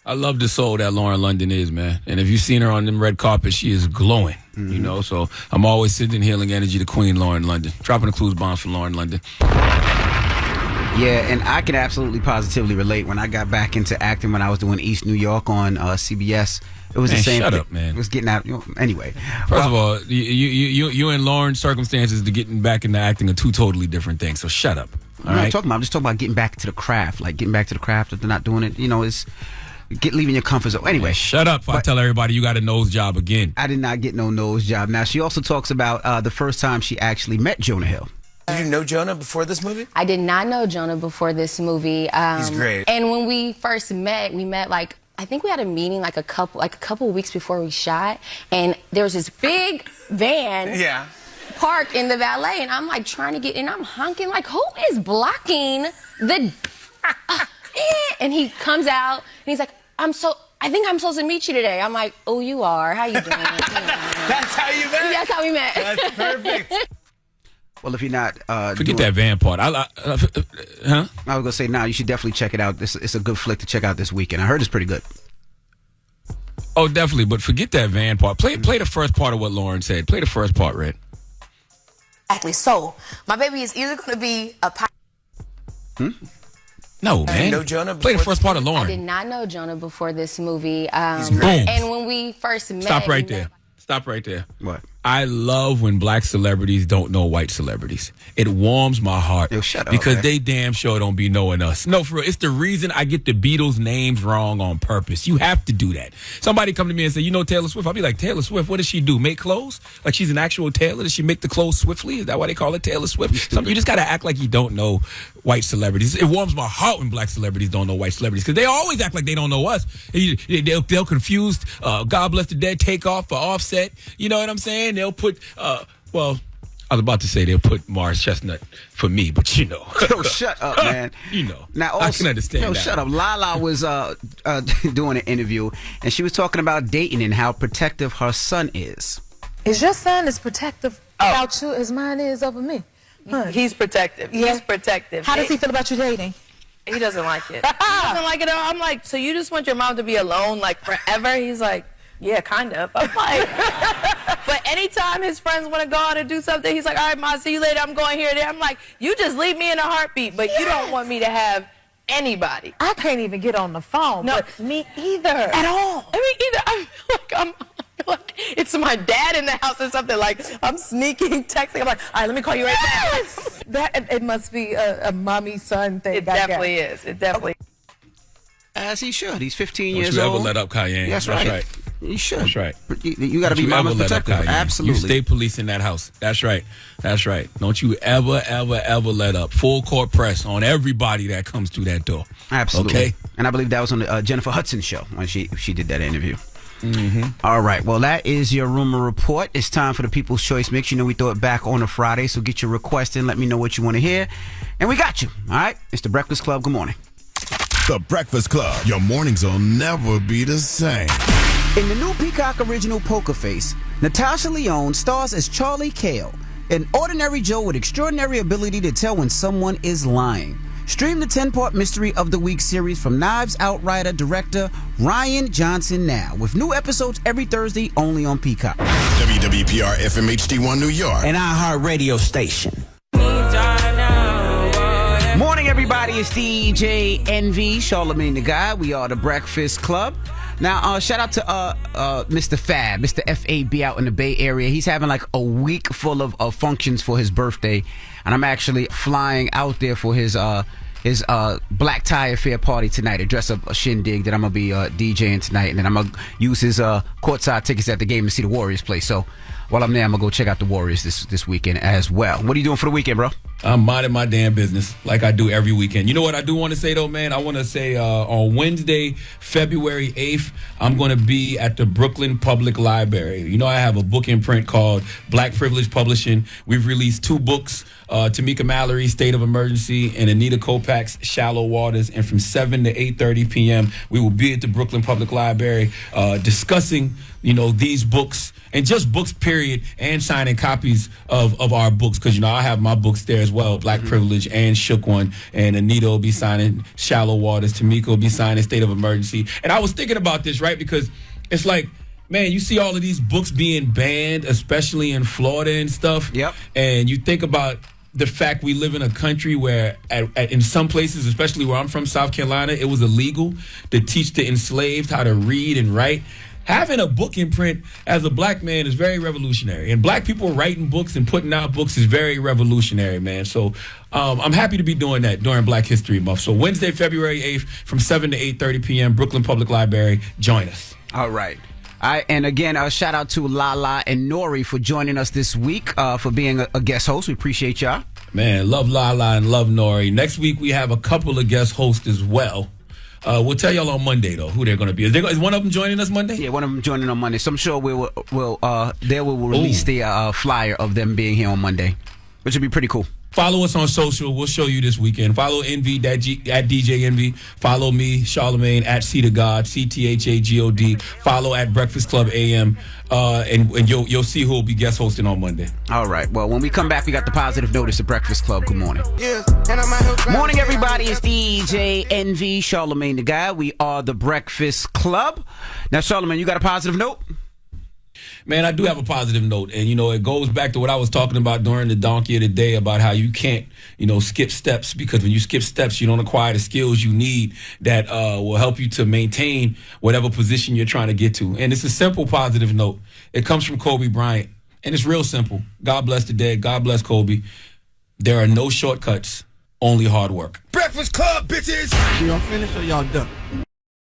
S2: I love the soul that Lauren London is, man. And if you've seen her on them red carpets, she is glowing, you know. So I'm always sending healing energy to Queen Lauren London. Dropping the clues bombs for Lauren London.
S1: Yeah, and I can absolutely positively relate. When I got back into acting when I was doing East New York on CBS, it was the same
S2: shut
S1: thing.
S2: up, man.
S1: It was getting out. Anyway.
S2: First of all, you and Lauren's circumstances to getting back into acting are two totally different things. So shut up.
S1: I'm not talking about. I'm just talking about getting back to the craft. Like getting back to the craft if they're not doing it. You know, is leaving your comfort zone. Anyway,
S2: shut up. If I tell everybody you got a nose job again.
S1: I did not get no nose job. Now she also talks about the first time she actually met Jonah Hill.
S10: Did you know Jonah before this movie?
S9: I did not know Jonah before this movie.
S10: He's great.
S9: And when we first met, like, I think we had a meeting like a couple weeks before we shot, and there was this big van parked in the valet, and I'm like trying to get in, I'm honking like, who is blocking the and he comes out and he's like, I think I'm supposed to meet you today. I'm like, oh, you are. How you doing?
S10: That's how you met?
S9: That's how we met.
S10: That's perfect.
S1: Well, if you're not
S2: forget that van part.
S1: I was gonna say, you should definitely check it out. It's a good flick to check out this weekend. I heard it's pretty good.
S2: Oh, definitely, but forget that van part. Play the first part of what Lauren said. Play the first part, Red.
S13: Exactly. So my baby is either going to be a
S2: No, man.
S10: You know Jonah
S2: Play the first part of Lauren.
S9: I did not know Jonah before this movie.
S2: He's great.
S9: And when we first met,
S2: Stop right there. Stop right there.
S1: What?
S2: I love when black celebrities don't know white celebrities. It warms my heart.
S1: Shut up,
S2: because
S1: man.
S2: they damn sure don't be knowing us. No, for real. It's the reason I get the Beatles' names wrong on purpose. You have to do that. Somebody come to me and say, you know Taylor Swift? I'll be like, Taylor Swift, what does she do? Make clothes? Like she's an actual tailor? Does she make the clothes swiftly? Is that why they call it Taylor Swift? You just got to act like you don't know white celebrities. It warms my heart when black celebrities don't know white celebrities because they always act like they don't know us. They'll confuse God Bless the Dead Takeoff for Offset. You know what I'm saying? They'll put, well, I was about to say they'll put Mars Chestnut for me, but you know.
S1: Yo, shut up, man.
S2: You know.
S1: Now, also,
S2: I can understand that.
S1: Shut up. Lala was doing an interview, and she was talking about dating and how protective her son is.
S14: Is your son as protective about you as mine is over me? Huh.
S13: He's protective.
S14: Yeah.
S13: He's protective.
S14: How does he feel about you dating?
S13: He doesn't like it. He doesn't like it at all. I'm like, so you just want your mom to be alone like forever? He's like, yeah, kind of. I'm like, but anytime his friends want to go out and do something, he's like, all right, Ma, see you later. I'm going here and there. I'm like, you just leave me in a heartbeat, but you don't want me to have anybody.
S14: I can't even get on the phone.
S13: No,
S14: but me either.
S13: At all. I feel like it's my dad in the house or something. Like I'm sneaking, texting. I'm like, all right, let me call you right back.
S14: It must be a mommy-son thing.
S13: It definitely is. It definitely.
S1: As he should. He's 15
S2: Don't
S1: years
S2: you
S1: old.
S2: ever let up, Cayenne.
S1: That's right. You should.
S2: That's right.
S1: You got to be mama's protector. Absolutely.
S2: You stay police in that house. That's right. That's right. Don't you ever let up. Full court press on everybody that comes through that door.
S1: Absolutely.
S2: Okay.
S1: And I believe that was on the Jennifer Hudson show when she did that interview.
S2: Mm-hmm.
S1: All right. Well, that is your rumor report. It's time for the People's Choice Mix. You know we throw it back on a Friday, so get your request in. Let me know what you want to hear, and we got you. All right. It's the Breakfast Club. Good morning.
S8: The Breakfast Club. Your mornings will never be the same.
S1: In the new Peacock original Poker Face, Natasha Lyonne stars as Charlie Cale, an ordinary Joe with extraordinary ability to tell when someone is lying. Stream the 10-part Mystery of the Week series from Knives Out writer director Ryan Johnson now, with new episodes every Thursday only on Peacock.
S8: WWPR FM HD1 New York.
S1: An iHeartRadio station. Morning, everybody. It's DJ NV, Charlamagne the Guy. We are the Breakfast Club. Now, shout out to Mr. Fab, Mr. FAB out in the Bay Area. He's having like a week full of functions for his birthday, and I'm actually flying out there for his black tie affair party tonight. A dress up a shindig that I'm gonna be DJing tonight, and then I'm gonna use his courtside tickets at the game to see the Warriors play. So while I'm there, I'm gonna go check out the Warriors this weekend as well. What are you doing for the weekend, bro?
S2: I'm minding my damn business like I do every weekend. You know what I do want to say, though, man? I want to say on Wednesday, February 8th, I'm going to be at the Brooklyn Public Library. You know, I have a book in print called Black Privilege Publishing. We've released 2 books, Tamika Mallory's State of Emergency and Anita Kopac's Shallow Waters. And from 7 to 8:30 p.m., we will be at the Brooklyn Public Library discussing these books and just books, period, and signing copies of our books. Because, I have my books there as well, Black Privilege and Shook One. And Anita will be signing Shallow Waters. Tamika will be signing State of Emergency. And I was thinking about this, right? Because it's like, man, you see all of these books being banned, especially in Florida and stuff.
S1: Yep.
S2: And you think about the fact we live in a country where in some places, especially where I'm from, South Carolina, it was illegal to teach the enslaved how to read and write. Having a book in print as a black man is very revolutionary. And black people writing books and putting out books is very revolutionary, man. So I'm happy to be doing that during Black History Month. So Wednesday, February 8th from 7 to 8:30 p.m., Brooklyn Public Library. Join us.
S1: All right. And again, shout out to Lala and Nori for joining us this week, for being a guest host. We appreciate y'all.
S2: Man, love Lala and love Nori. Next week, we have a couple of guest hosts as well. We'll tell y'all on Monday, though, who they're going to be. Is one of them joining us Monday?
S1: Yeah, one of them joining on Monday. So I'm sure we will release the flyer of them being here on Monday, which would be pretty cool.
S2: Follow us on social. We'll show you this weekend. Follow Envy at DJ Envy. Follow me, Charlamagne, at C to God, CTHAGOD. Follow at Breakfast Club AM, and you'll see who will be guest hosting on Monday.
S1: All right. Well, when we come back, we got the positive notice at Breakfast Club. Good morning. Morning, everybody. It's DJ Envy, Charlamagne the Guy. We are the Breakfast Club. Now, Charlamagne, you got a positive note?
S2: Man, I do have a positive note. And, it goes back to what I was talking about during the Donkey of the Day about how you can't, skip steps, because when you skip steps, you don't acquire the skills you need that will help you to maintain whatever position you're trying to get to. And it's a simple positive note. It comes from Kobe Bryant. And it's real simple. God bless the dead. God bless Kobe. There are no shortcuts, only hard work.
S5: Breakfast Club, bitches!
S15: Y'all finished or y'all done?